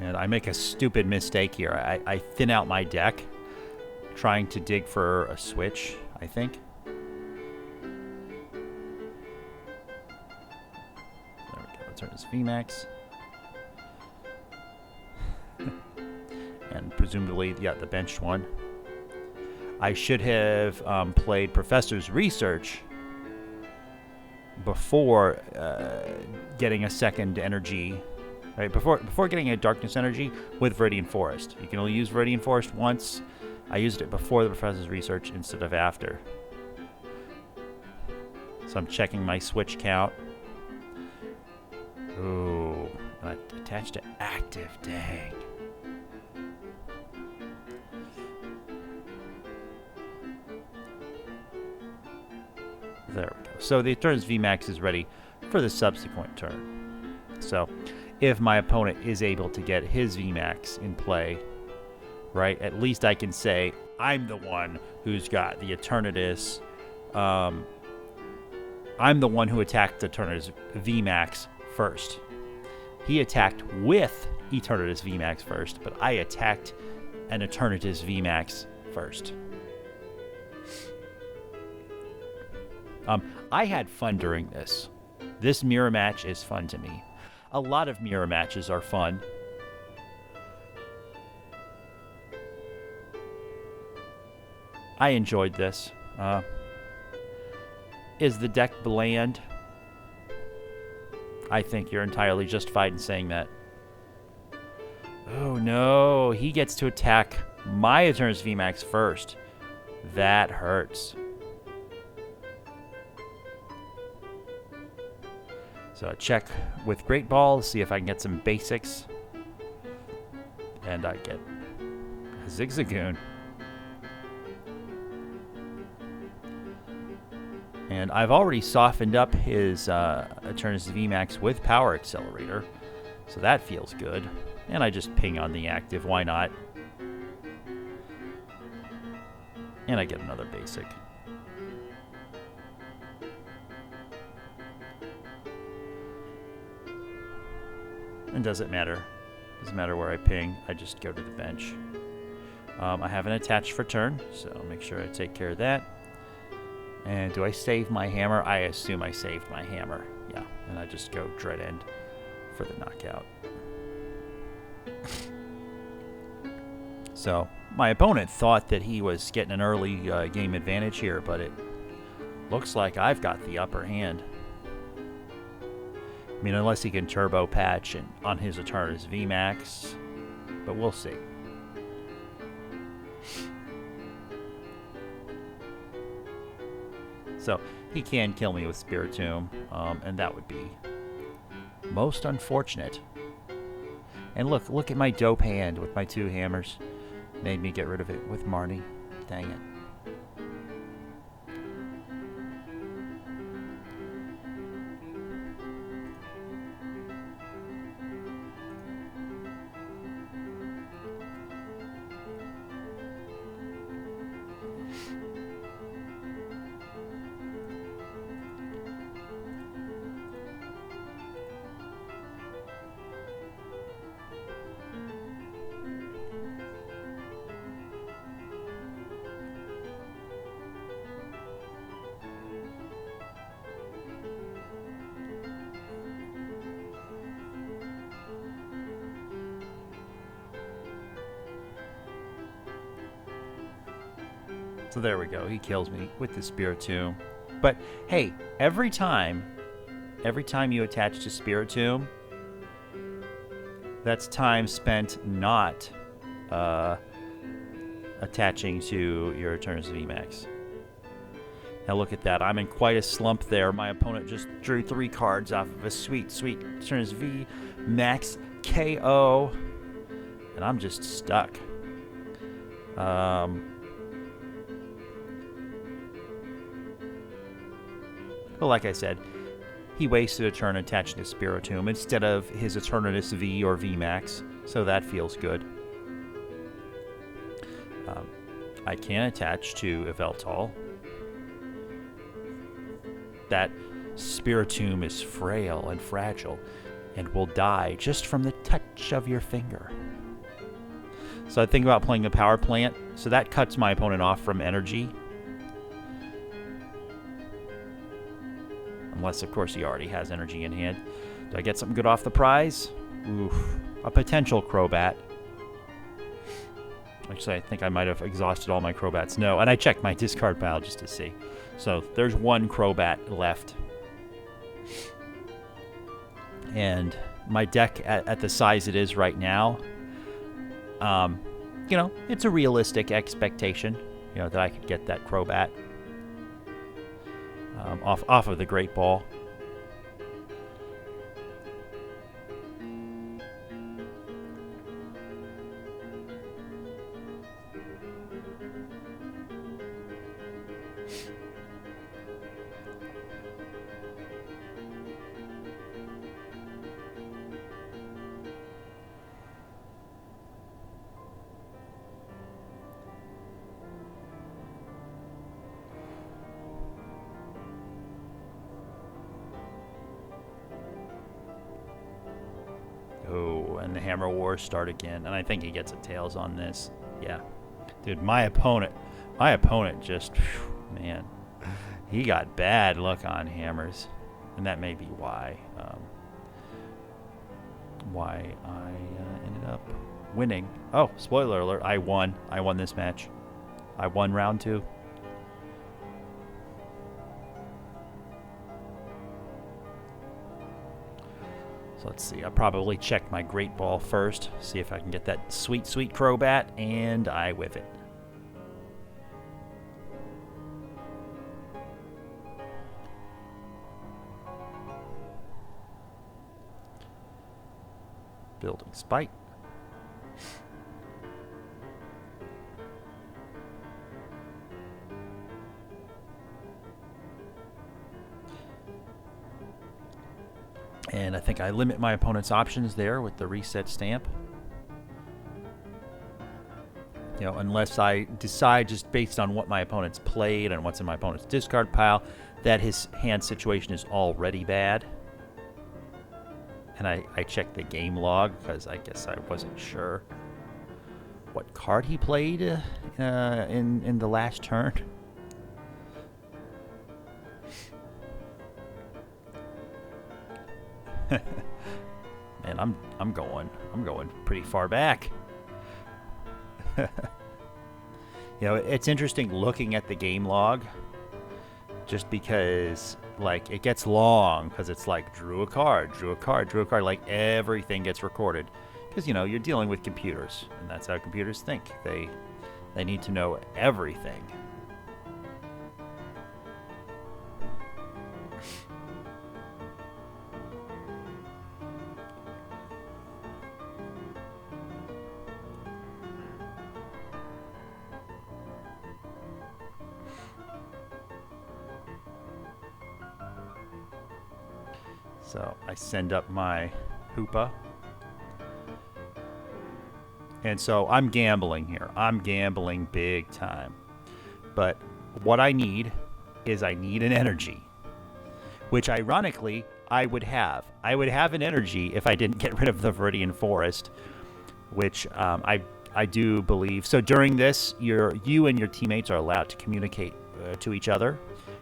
And I make a stupid mistake here. I thin out my deck, trying to dig for a switch, I think. There we go. Eternatus VMAX. And presumably, yeah, the benched one. I should have played Professor's Research before getting a second energy. Right, before getting a Darkness Energy with Viridian Forest. You can only use Viridian Forest once. I used it before the Professor's Research instead of after. So I'm checking my switch count. Ooh, attached to active, dang. There we go. So the Eternatus VMAX is ready for the subsequent turn. So if my opponent is able to get his VMAX in play, right, at least I can say I'm the one who's got the Eternatus. I'm the one who attacked the Eternatus VMAX first. He attacked with Eternatus VMAX first, but I attacked an Eternatus VMAX first. I had fun during this. This mirror match is fun to me. A lot of mirror matches are fun. I enjoyed this. Is the deck bland? I think you're entirely justified in saying that. Oh no, he gets to attack my Eternatus VMAX first. That hurts. So check with Great Ball, see if I can get some basics. And I get a Zigzagoon. And I've already softened up his Eternatus VMAX with Power Accelerator. So that feels good. And I just ping on the active, why not? And I get another basic. And doesn't matter. Doesn't matter where I ping, I just go to the bench. I haven't attached for turn, so I'll make sure I take care of that. And do I save my hammer? I assume I saved my hammer. Yeah, and I just go Dread End for the knockout. So, my opponent thought that he was getting an early game advantage here, but it looks like I've got the upper hand. I mean, unless he can turbo patch on his Eternatus VMAX, but we'll see. So, he can kill me with Spiritomb, and that would be most unfortunate. And look at my dope hand with my 2 hammers. Made me get rid of it with Marnie. Dang it. So there we go. He kills me with the Spiritomb. But hey, every time you attach to Spiritomb, that's time spent not attaching to your Eternatus VMAX. Now look at that. I'm in quite a slump there. My opponent just drew 3 cards off of a sweet, sweet Eternatus VMAX KO. And I'm just stuck. But like I said, he wasted a turn attaching to Spiritomb instead of his Eternatus V or VMAX, so that feels good. I can attach to Yveltal. That Spiritomb is frail and fragile and will die just from the touch of your finger. So I think about playing a power plant, so that cuts my opponent off from energy. Unless, of course, he already has energy in hand. Do I get something good off the prize? Oof. A potential Crobat. Actually, I think I might have exhausted all my Crobats. No, and I checked my discard pile just to see. So there's 1 Crobat left. And my deck, at the size it is right now, you know, it's a realistic expectation, you know, that I could get that Crobat. Off of the Great Ball. Oh, and the Hammer Wars start again. And I think he gets a Tails on this. Yeah. Dude, my opponent just, whew, man, he got bad luck on hammers. And that may be why I ended up winning. Oh, spoiler alert, I won. I won this match. I won round 2. So let's see. I'll probably check my Great Ball first. See if I can get that sweet, sweet Crobat. And I whiff it. Building Spike. And I think I limit my opponent's options there with the reset stamp. You know, unless I decide just based on what my opponent's played and what's in my opponent's discard pile that his hand situation is already bad. And I checked the game log because I guess I wasn't sure what card he played in the last turn. Man, I'm going pretty far back. You know, it's interesting looking at the game log, just because like it gets long because it's like drew a card, like everything gets recorded because you know you're dealing with computers and that's how computers think. They need to know everything. So I send up my Hoopa. And so I'm gambling here. I'm gambling big time. But what I need is I need an energy. Which ironically, I would have. I would have an energy if I didn't get rid of the Viridian Forest. Which I do believe. So during this, you and your teammates are allowed to communicate to each other.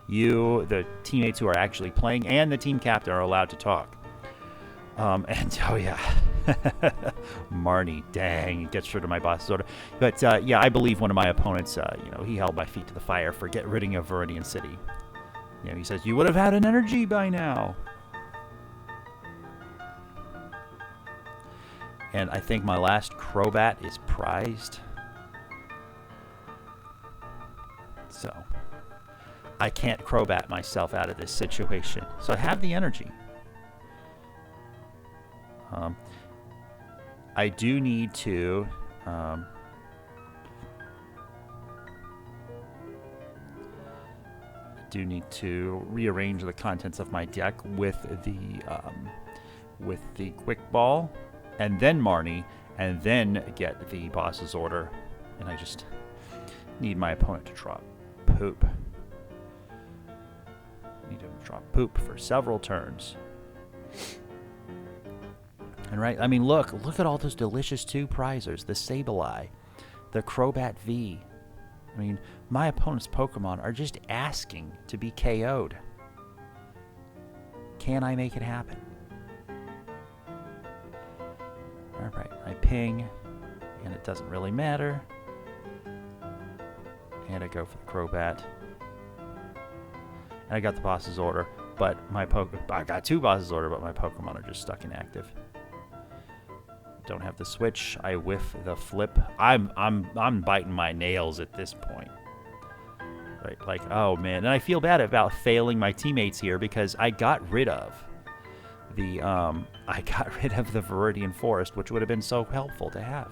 You, the teammates who are actually playing, and the team captain are allowed to talk. And oh yeah, Marnie, dang, it gets rid of my boss's order. But yeah, I believe one of my opponents, you know, he held my feet to the fire for getting rid of Viridian City. You know, he says, you would have had an energy by now. And I think my last Crobat is prized. So I can't Crobat myself out of this situation. So I have the energy. I do need to rearrange the contents of my deck with the Quick Ball, and then Marnie, and then get the boss's order. And I just need my opponent to drop poop. Need to drop poop for several turns. And right, I mean, look at all those delicious 2 prizers. The Sableye, the Crobat V. I mean, my opponent's Pokemon are just asking to be KO'd. Can I make it happen? Alright, I ping, and it doesn't really matter. And I go for the Crobat. And I got the boss's order, but I got 2 boss's order, but my Pokemon are just stuck inactive. Don't have the switch. I whiff the flip. I'm biting my nails at this point. Right, like, oh man, and I feel bad about failing my teammates here because I got rid of the Viridian Forest, which would have been so helpful to have.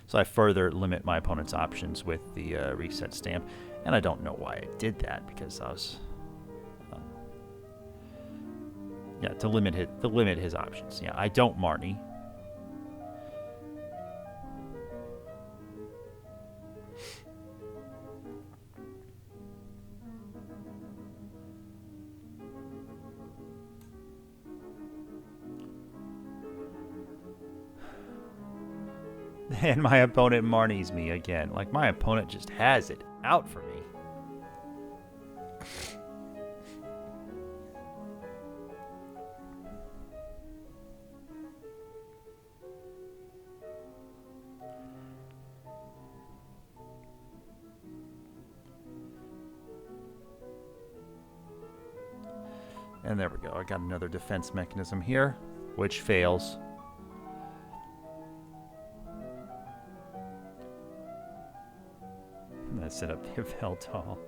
So I further limit my opponent's options with the reset stamp, and I don't know why I did that because I was, yeah, to limit his options. Yeah, I don't Marnie. And my opponent Marnies me again. Like, my opponent just has it out for me. And there we go. I got another defense mechanism here, which fails. I set up the Yveltal.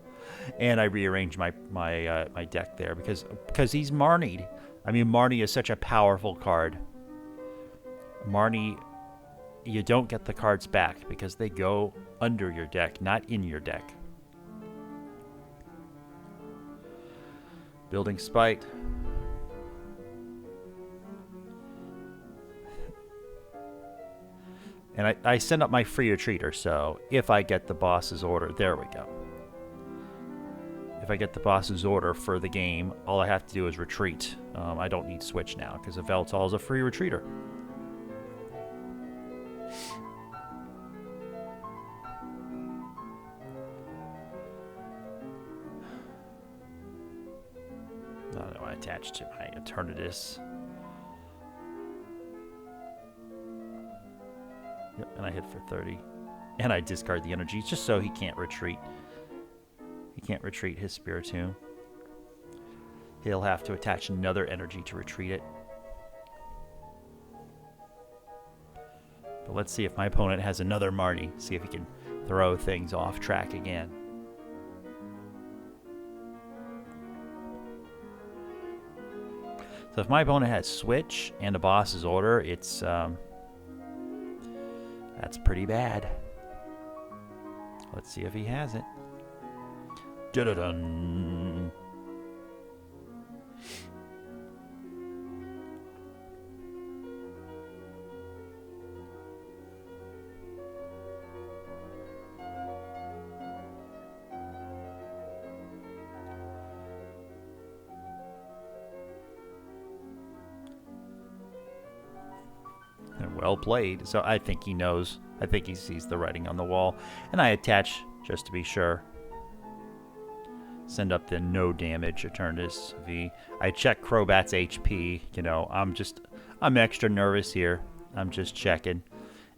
And I rearranged my deck there because he's Marnied. I mean, Marnie is such a powerful card. Marnie, you don't get the cards back because they go under your deck, not in your deck. Building Spite. And I send up my free retreater, so if I get the boss's order, there we go. If I get the boss's order for the game, all I have to do is retreat. I don't need switch now, because Yveltal is a free retreater. I want to attach to my Eternatus. Yep, and I hit for 30. And I discard the energy just so he can't retreat. He can't retreat his Spiritomb. He'll have to attach another energy to retreat it. But let's see if my opponent has another Marty. See if he can throw things off track again. So if my opponent has Switch and a boss's order, it's that's pretty bad. Let's see if he has it. Dun-dun-dun. Well played. So I think he knows. I think he sees the writing on the wall. And I attach just to be sure. Send up the no damage Eternatus V. I check Crobat's HP. You know, I'm extra nervous here. I'm just checking.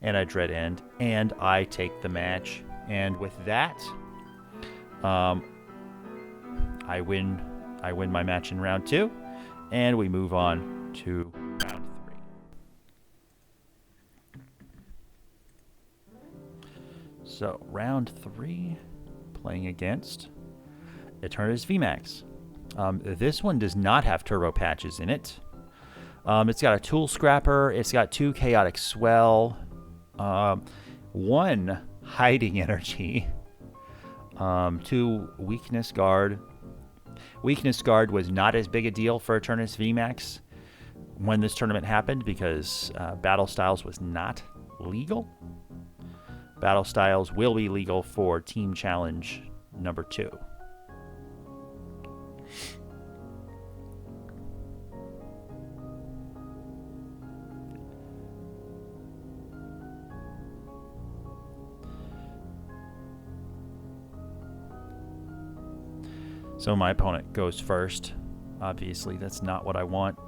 And I dread end. And I take the match. And with that, I win my match in round 2. And we move on to round 3. So, round 3, playing against Eternatus VMAX. This one does not have turbo patches in it. It's got a Tool Scrapper. It's got 2 Chaotic Swell, 1 Hiding Energy, 2 Weakness Guard. Weakness Guard was not as big a deal for Eternatus VMAX when this tournament happened because Battle Styles was not legal. Battle Styles will be legal for Team Challenge number 2. So my opponent goes first. Obviously, that's not what I want.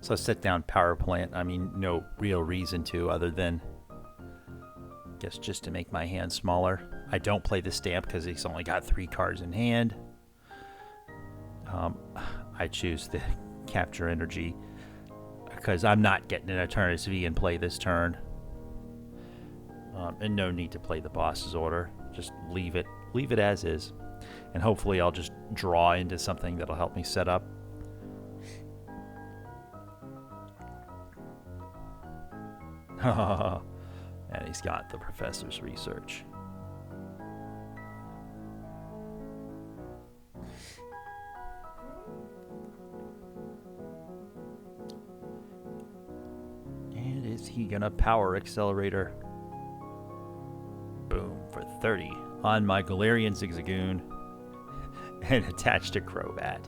So sit down power plant. I mean, no real reason to other than, I guess, just to make my hand smaller. I don't play the stamp because he's only got 3 cards in hand. I choose the capture energy because I'm not getting an Eternatus V in play this turn. And no need to play the boss's order. Just leave it as is. And hopefully I'll just draw into something that'll help me set up. And he's got the professor's research. And is he gonna power accelerator? Boom, for 30. on my Galarian Zigzagoon and attached a Crobat.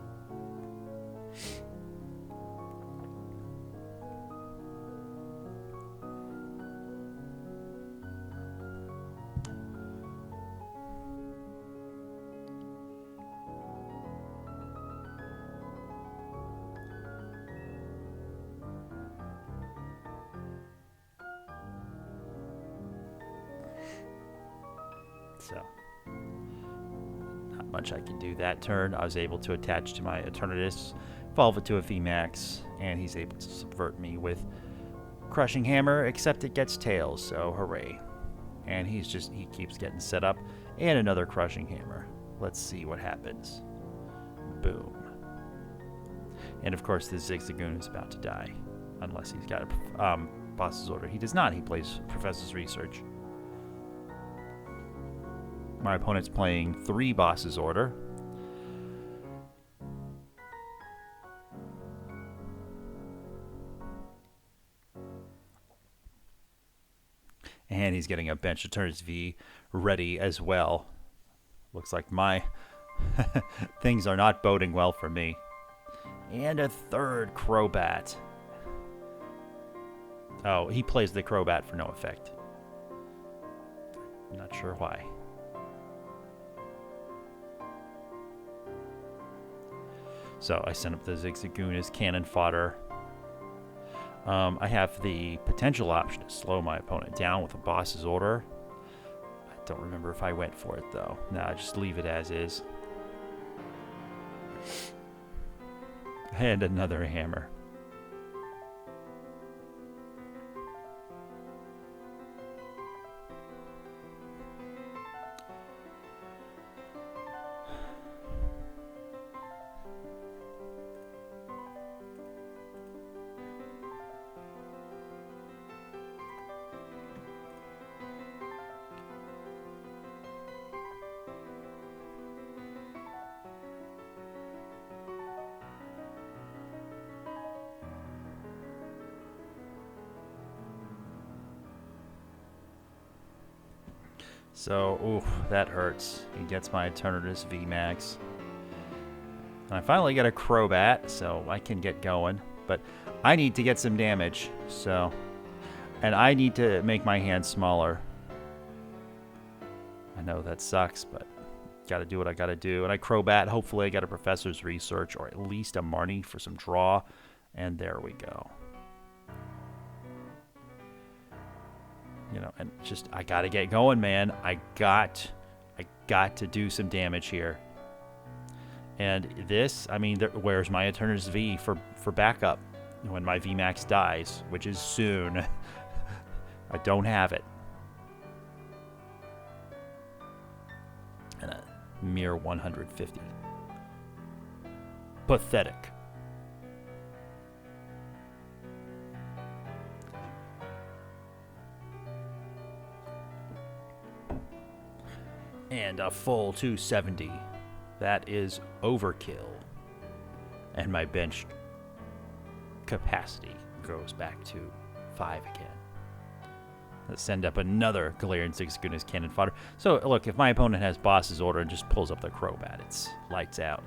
So, not much I can do that turn. I was able to attach to my Eternatus, evolve it to a VMAX, and he's able to subvert me with Crushing Hammer, except it gets Tails, so hooray. And he keeps getting set up, and another Crushing Hammer. Let's see what happens. Boom. And of course, the Zigzagoon is about to die, unless he's got a boss's order. He does not. He plays Professor's Research. My opponent's playing 3 bosses order. And he's getting a bench Eternatus V ready as well. Looks like my things are not boding well for me. And a 3rd Crobat. Oh, he plays the Crobat for no effect. I'm not sure why. So I sent up the Zigzagoon as cannon fodder. I have the potential option to slow my opponent down with a boss's order. I don't remember if I went for it though. Nah, just leave it as is. And another hammer. So, oof, that hurts. He gets my Eternatus VMAX. And I finally get a Crobat, so I can get going. But I need to get some damage, so... And I need to make my hand smaller. I know that sucks, but gotta do what I gotta do. And I Crobat, hopefully I get a Professor's Research, or at least a Marnie for some draw. And there we go. You know, and just, I gotta get going, man. I got to do some damage here. And this, I mean, where's my Eternatus V for backup when my VMAX dies, which is soon. I don't have it. And a mere 150. Pathetic. And a full 270. That is overkill. And my bench capacity goes back to 5 again. Let's send up another Galarian Zigzagoon as cannon fodder. So, look, if my opponent has boss's order and just pulls up the Crobat, it's lights out.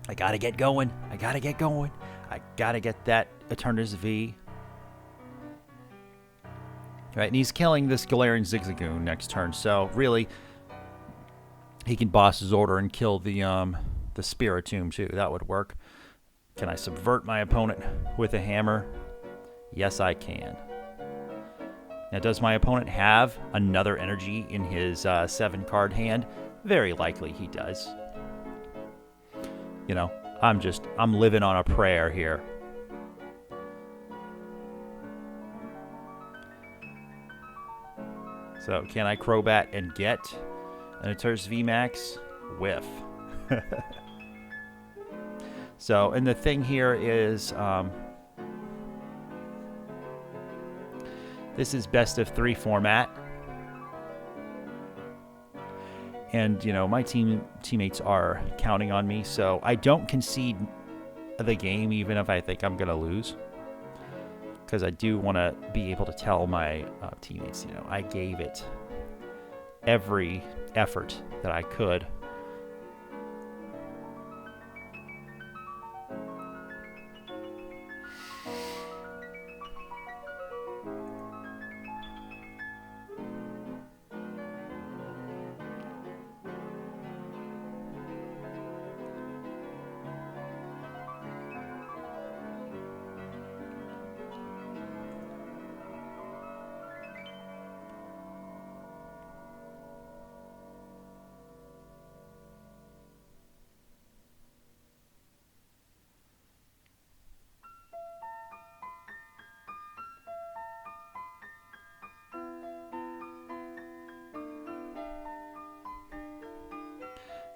I gotta get going. I gotta get going. I gotta get that Eternatus V. Right, and he's killing this Galarian Zigzagoon next turn, so really, he can boss his order and kill the Spiritomb too. That would work. Can I subvert my opponent with a hammer? Yes, I can. Now, does my opponent have another energy in his 7-card hand? Very likely he does. You know, I'm living on a prayer here. So, can I Crobat and get an Eternatus VMAX? Whiff. So, and the thing here is, this is best of 3 format. And, you know, my teammates are counting on me, so I don't concede the game even if I think I'm going to lose. Because I do want to be able to tell my teammates, you know, I gave it every effort that I could.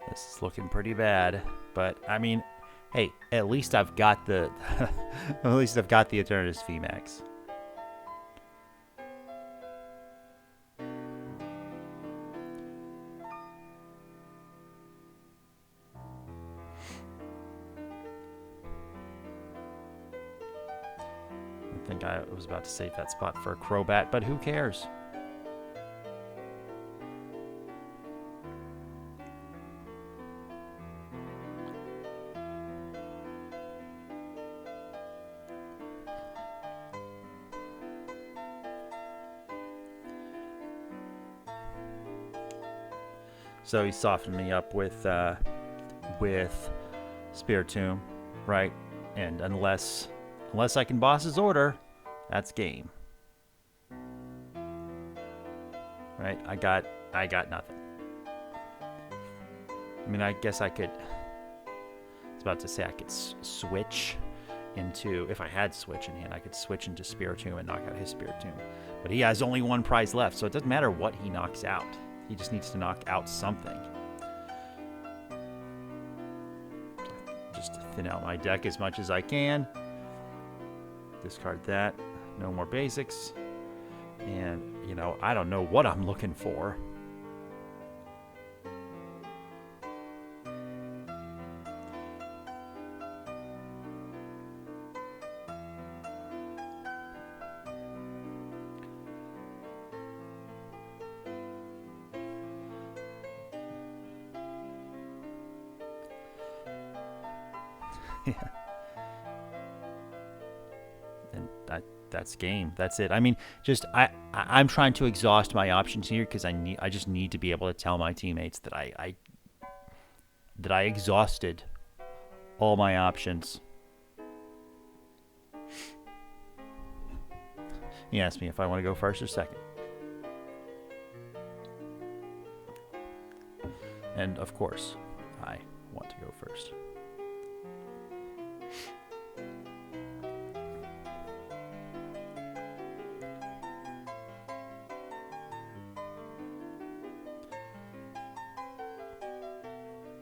This is looking pretty bad, but I mean, hey, at least I've got the at least I've got the Eternatus VMAX. I think I was about to save that spot for a Crobat, but who cares? So he softened me up with Spiritomb, right? And unless I can boss his order, that's game. Right? I got nothing. I mean, I guess I could. I was about to say I could switch into, if I had Switch in hand, I could switch into Spiritomb and knock out his Spiritomb. But he has only one prize left, so it doesn't matter what he knocks out. He just needs to knock out something. Just to thin out my deck as much as I can. Discard that. No more basics. And, you know, I don't know what I'm looking for. Yeah. And that's game. That's it. I mean, just I'm trying to exhaust my options here because I just need to be able to tell my teammates that I exhausted all my options. He asked me if I want to go first or second. And of course, I want to go first.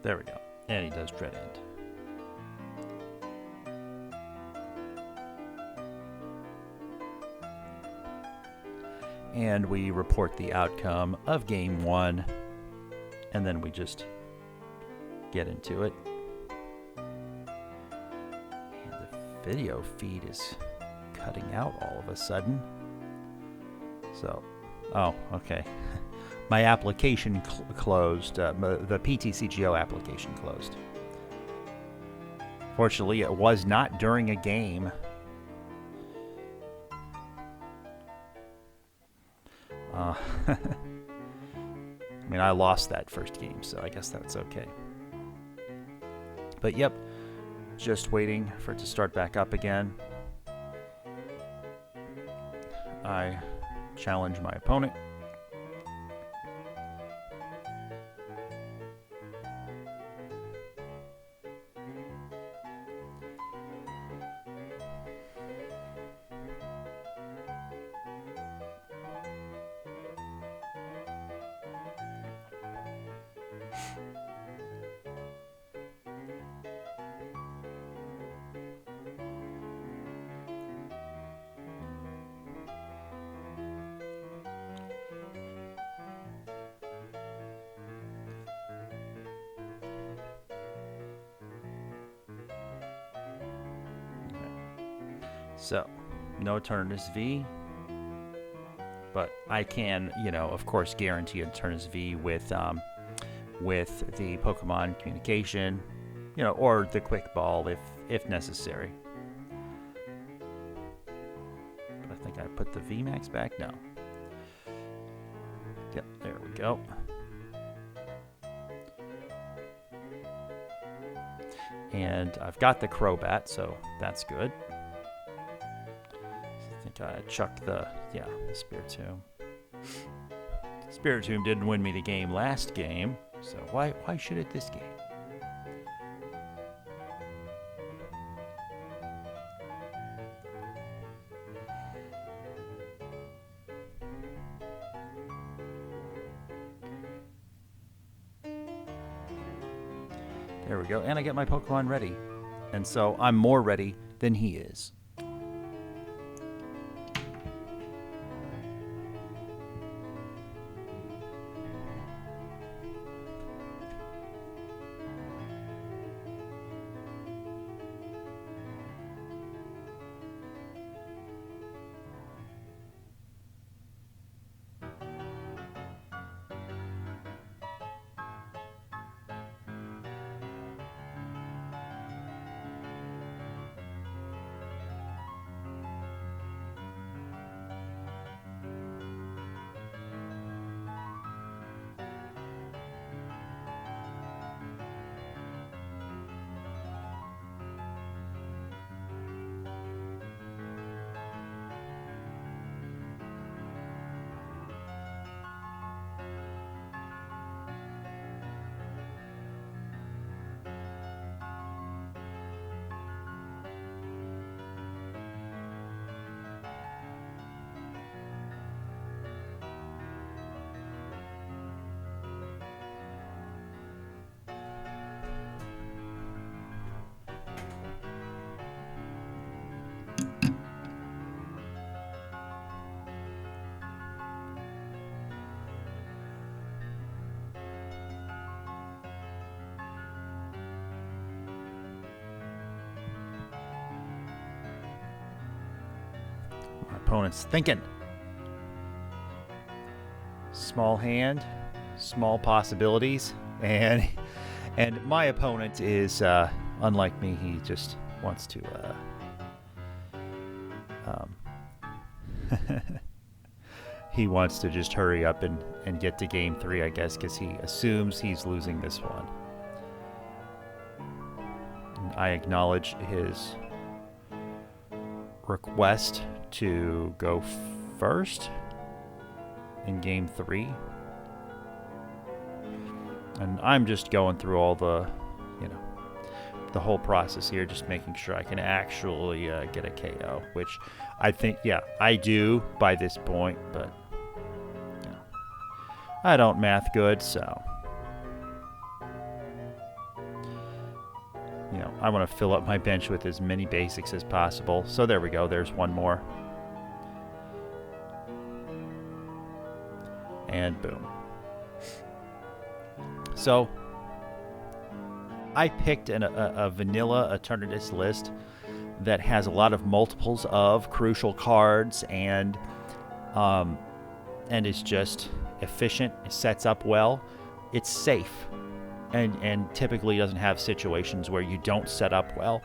There we go. And he does Dread End. And we report the outcome of game 1. And then we just get into it. And the video feed is cutting out all of a sudden. So, oh, okay. My application closed. The PTCGO application closed. Fortunately, it was not during a game. I mean, I lost that first game, so I guess that's okay. But yep, just waiting for it to start back up again. I challenge my opponent. So, no Eternatus V. But I can, you know, of course, guarantee Eternatus V with the Pokemon communication, you know, or the quick ball if necessary. But I think I put the VMAX back. No. Yep, there we go. And I've got the Crobat, so that's good. I think I chucked the Spiritomb. Spiritomb didn't win me the game last game, so why should it this game? There we go, and I get my Pokemon ready. And so I'm more ready than he is. My opponent's thinking. Small hand, small possibilities, and my opponent is unlike me. He just wants to he wants to just hurry up and get to game 3, I guess, because he assumes he's losing this one. And I acknowledge his request to go first in game 3. And I'm just going through all the, you know, the whole process here, just making sure I can actually get a KO, which I think, yeah, I do by this point, but you know, I don't math good, so you know, I want to fill up my bench with as many basics as possible. So there we go, there's one more. And boom. So I picked a vanilla Eternatus list that has a lot of multiples of crucial cards and is just efficient. It sets up well. It's safe, and typically doesn't have situations where you don't set up well.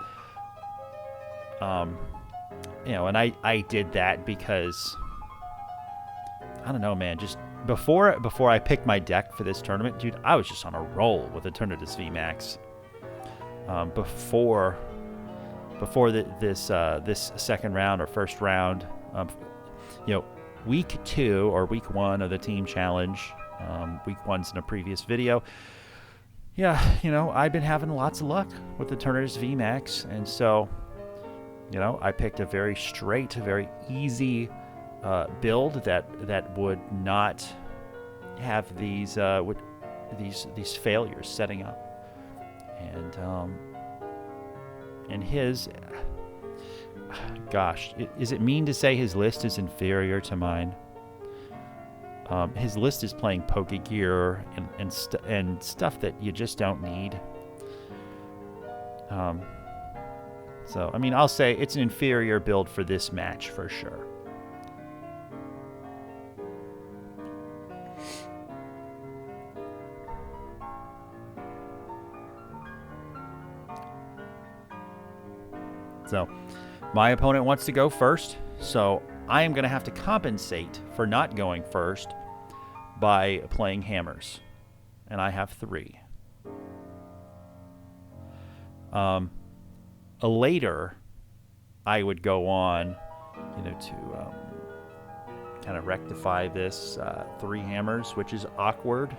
You know, and I did that because I don't know, man. Just before I picked my deck for this tournament, dude, I was just on a roll with Eternatus VMAX. Before this second round or first round, you know, week 2 or week 1 of the team challenge, week 1's in a previous video. Yeah, you know, I've been having lots of luck with the Eternatus VMAX, and so, you know, I picked a very straight, very easy build that would not have these failures setting up. And his, gosh, is it mean to say his list is inferior to mine? His list is playing Pokegear and stuff that you just don't need. So I mean, I'll say it's an inferior build for this match for sure. So my opponent wants to go first, so I am going to have to compensate for not going first by playing hammers. And I have 3. Later, I would go on, to kind of rectify this 3 hammers, which is awkward,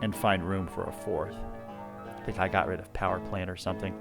and find room for a 4th. I think I got rid of power plant or something.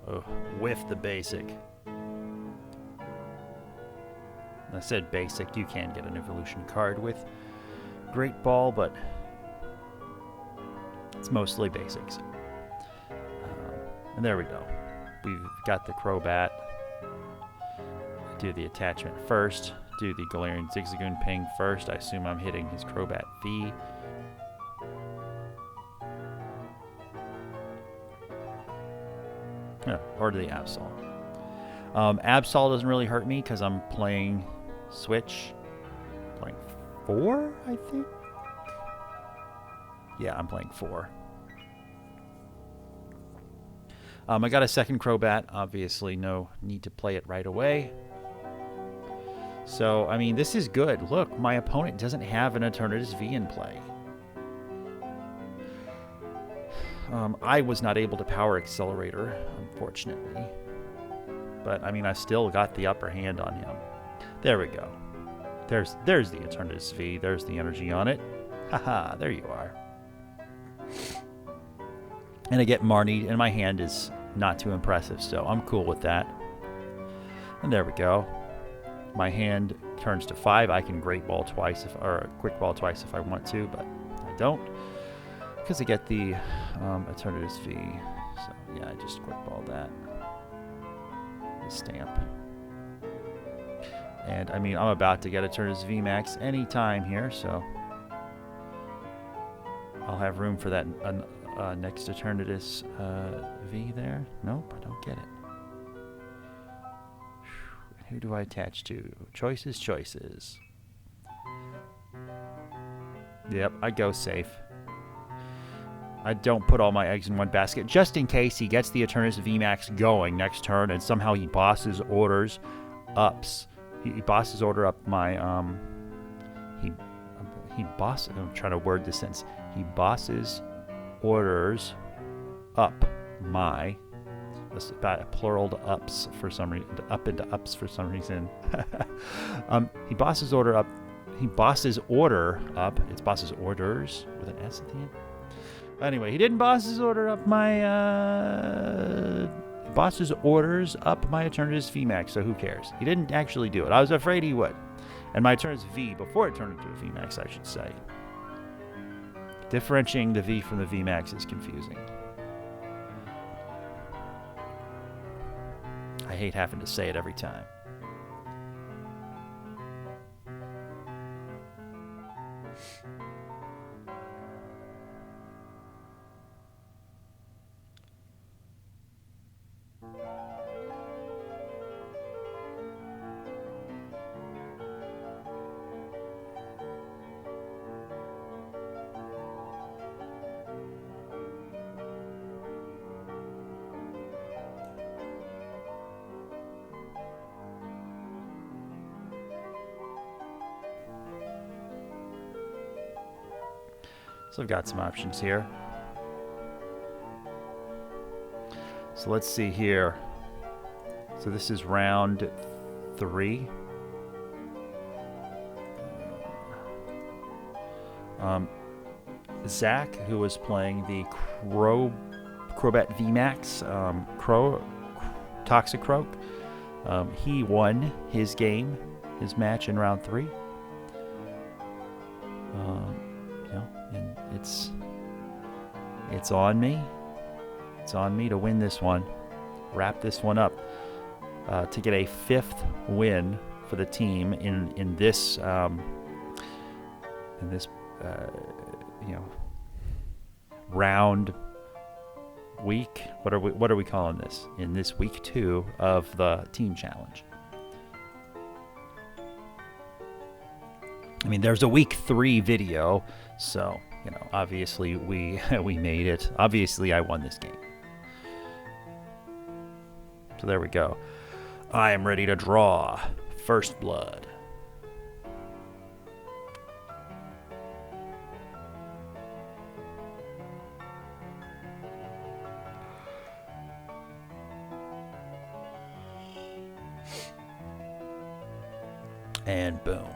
Oh, whiff the basic. I said basic. You can get an evolution card with Great Ball, but it's mostly basics. And there we go. We've got the Crobat. Do the attachment first. Do the Galarian Zigzagoon ping first. I assume I'm hitting his Crobat V. Yeah, or to the Absol. Absol doesn't really hurt me because I'm playing Switch. Playing 4, I think? Yeah, I'm playing 4. I got a second Crobat. Obviously, no need to play it right away. So, I mean, this is good. Look, my opponent doesn't have an Eternatus V in play. I was not able to power Accelerator, unfortunately. But, I mean, I still got the upper hand on him. There we go. There's the Eternatus V. There's the energy on it. Haha, there you are. And I get Marnie, and my hand is not too impressive, so I'm cool with that. And there we go. My hand turns to 5. I can Great Ball twice, or Quick Ball twice if I want to, but I don't. Because I get the Eternatus V. So, yeah, I just Quick Ball that. The stamp. And, I mean, I'm about to get Eternatus VMAX anytime here, so I'll have room for that next Eternatus V there. Nope, I don't get it. Who do I attach to? Choices, choices. Yep, I go safe. I don't put all my eggs in one basket, just in case he gets the Eternatus VMAX going next turn, and somehow he bosses orders ups. He bosses order up my he boss. I'm trying to word this sentence. He bosses orders up my. That's about plural to ups for some reason. Up into ups for some reason. He bosses order up. He bosses order up. It's bosses orders with an S at the end. Anyway, he didn't bosses order up my bosses orders up my Eternatus VMAX, so who cares? He didn't actually do it. I was afraid he would. And my Eternatus V, before it turned into a VMAX, I should say. Differentiating the V from the VMAX is confusing. I hate having to say it every time. So I've got some options here. So let's see here. So this is round 3. Zach, who was playing the Crobat VMAX, Toxicroak, he won his game his match in round 3. And it's on me. It's on me to win this one, wrap this one up, to get a 5th win for the team in this round week. What are we calling this? In this week 2 of the team challenge. I mean, there's a week 3 video, so obviously we made it. Obviously, I won this game. So there we go. I am ready to draw First Blood. And boom.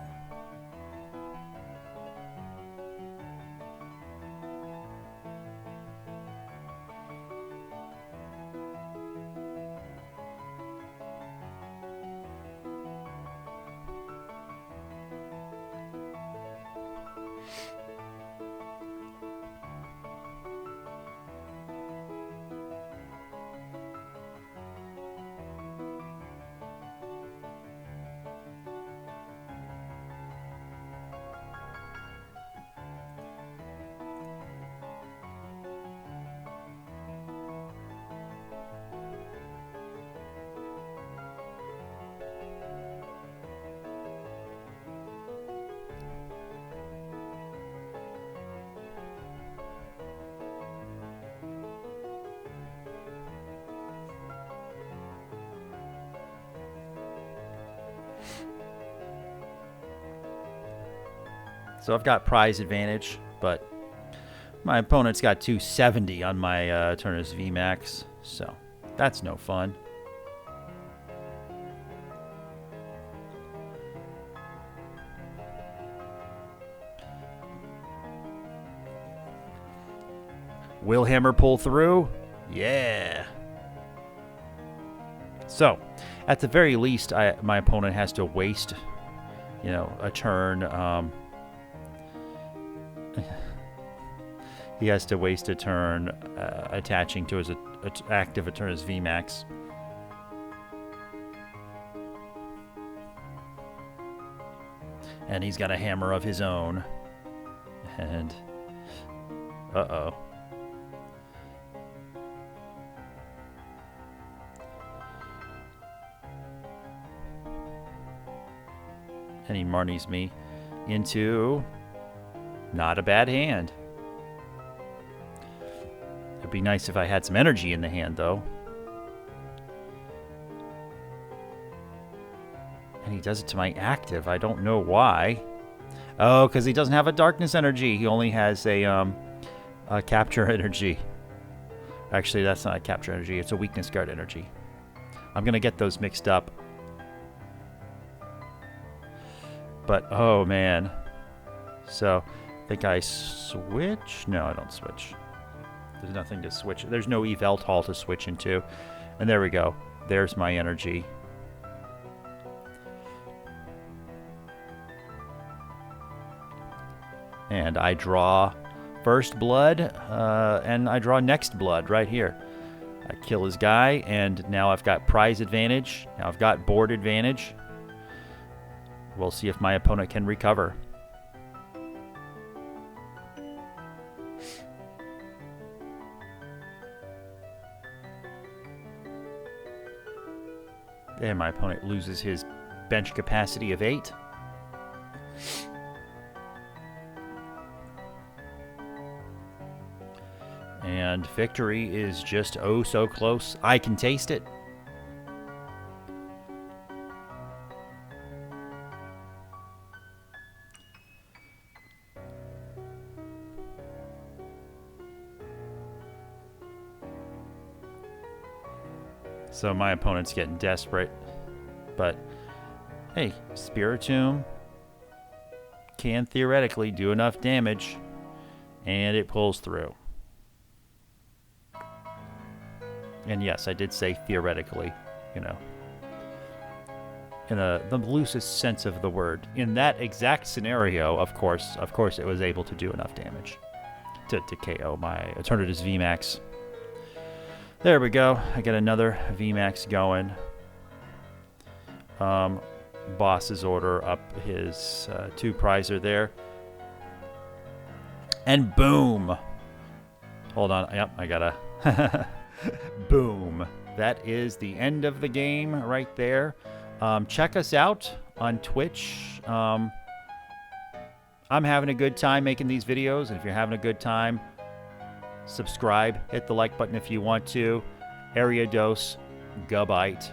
So I've got prize advantage, but my opponent's got 270 on my Eternatus VMAX, so that's no fun. Will Hammer pull through? Yeah. So, at the very least, my opponent has to waste, a turn. He has to waste a turn attaching to his active Eternatus VMAX. And he's got a hammer of his own. And uh-oh. And he Marnies me into not a bad hand. It'd be nice if I had some energy in the hand, though. And he does it to my active. I don't know why. Oh, because he doesn't have a darkness energy. He only has a capture energy. Actually, that's not a capture energy. It's a weakness guard energy. I'm going to get those mixed up. But, oh, man. So, I think I switch? No, I don't switch. There's nothing to switch. There's no Eveltal to switch into. And there we go. There's my energy. And I draw first blood, and I draw next blood right here. I kill his guy, and now I've got prize advantage. Now I've got board advantage. We'll see if my opponent can recover. And my opponent loses his bench capacity of 8. And victory is just oh so close. I can taste it. So my opponent's getting desperate. But, hey, Spiritomb can theoretically do enough damage. And it pulls through. And yes, I did say theoretically, the loosest sense of the word. In that exact scenario, of course, it was able to do enough damage to KO my Eternatus VMAX. There we go. I got another VMAX going. Boss's order up his 2 prizer there. And boom! Hold on. Yep, I gotta... Boom. That is the end of the game right there. Check us out on Twitch. I'm having a good time making these videos, and if you're having a good time, subscribe, hit the like button if you want to. Ariados, Gubite.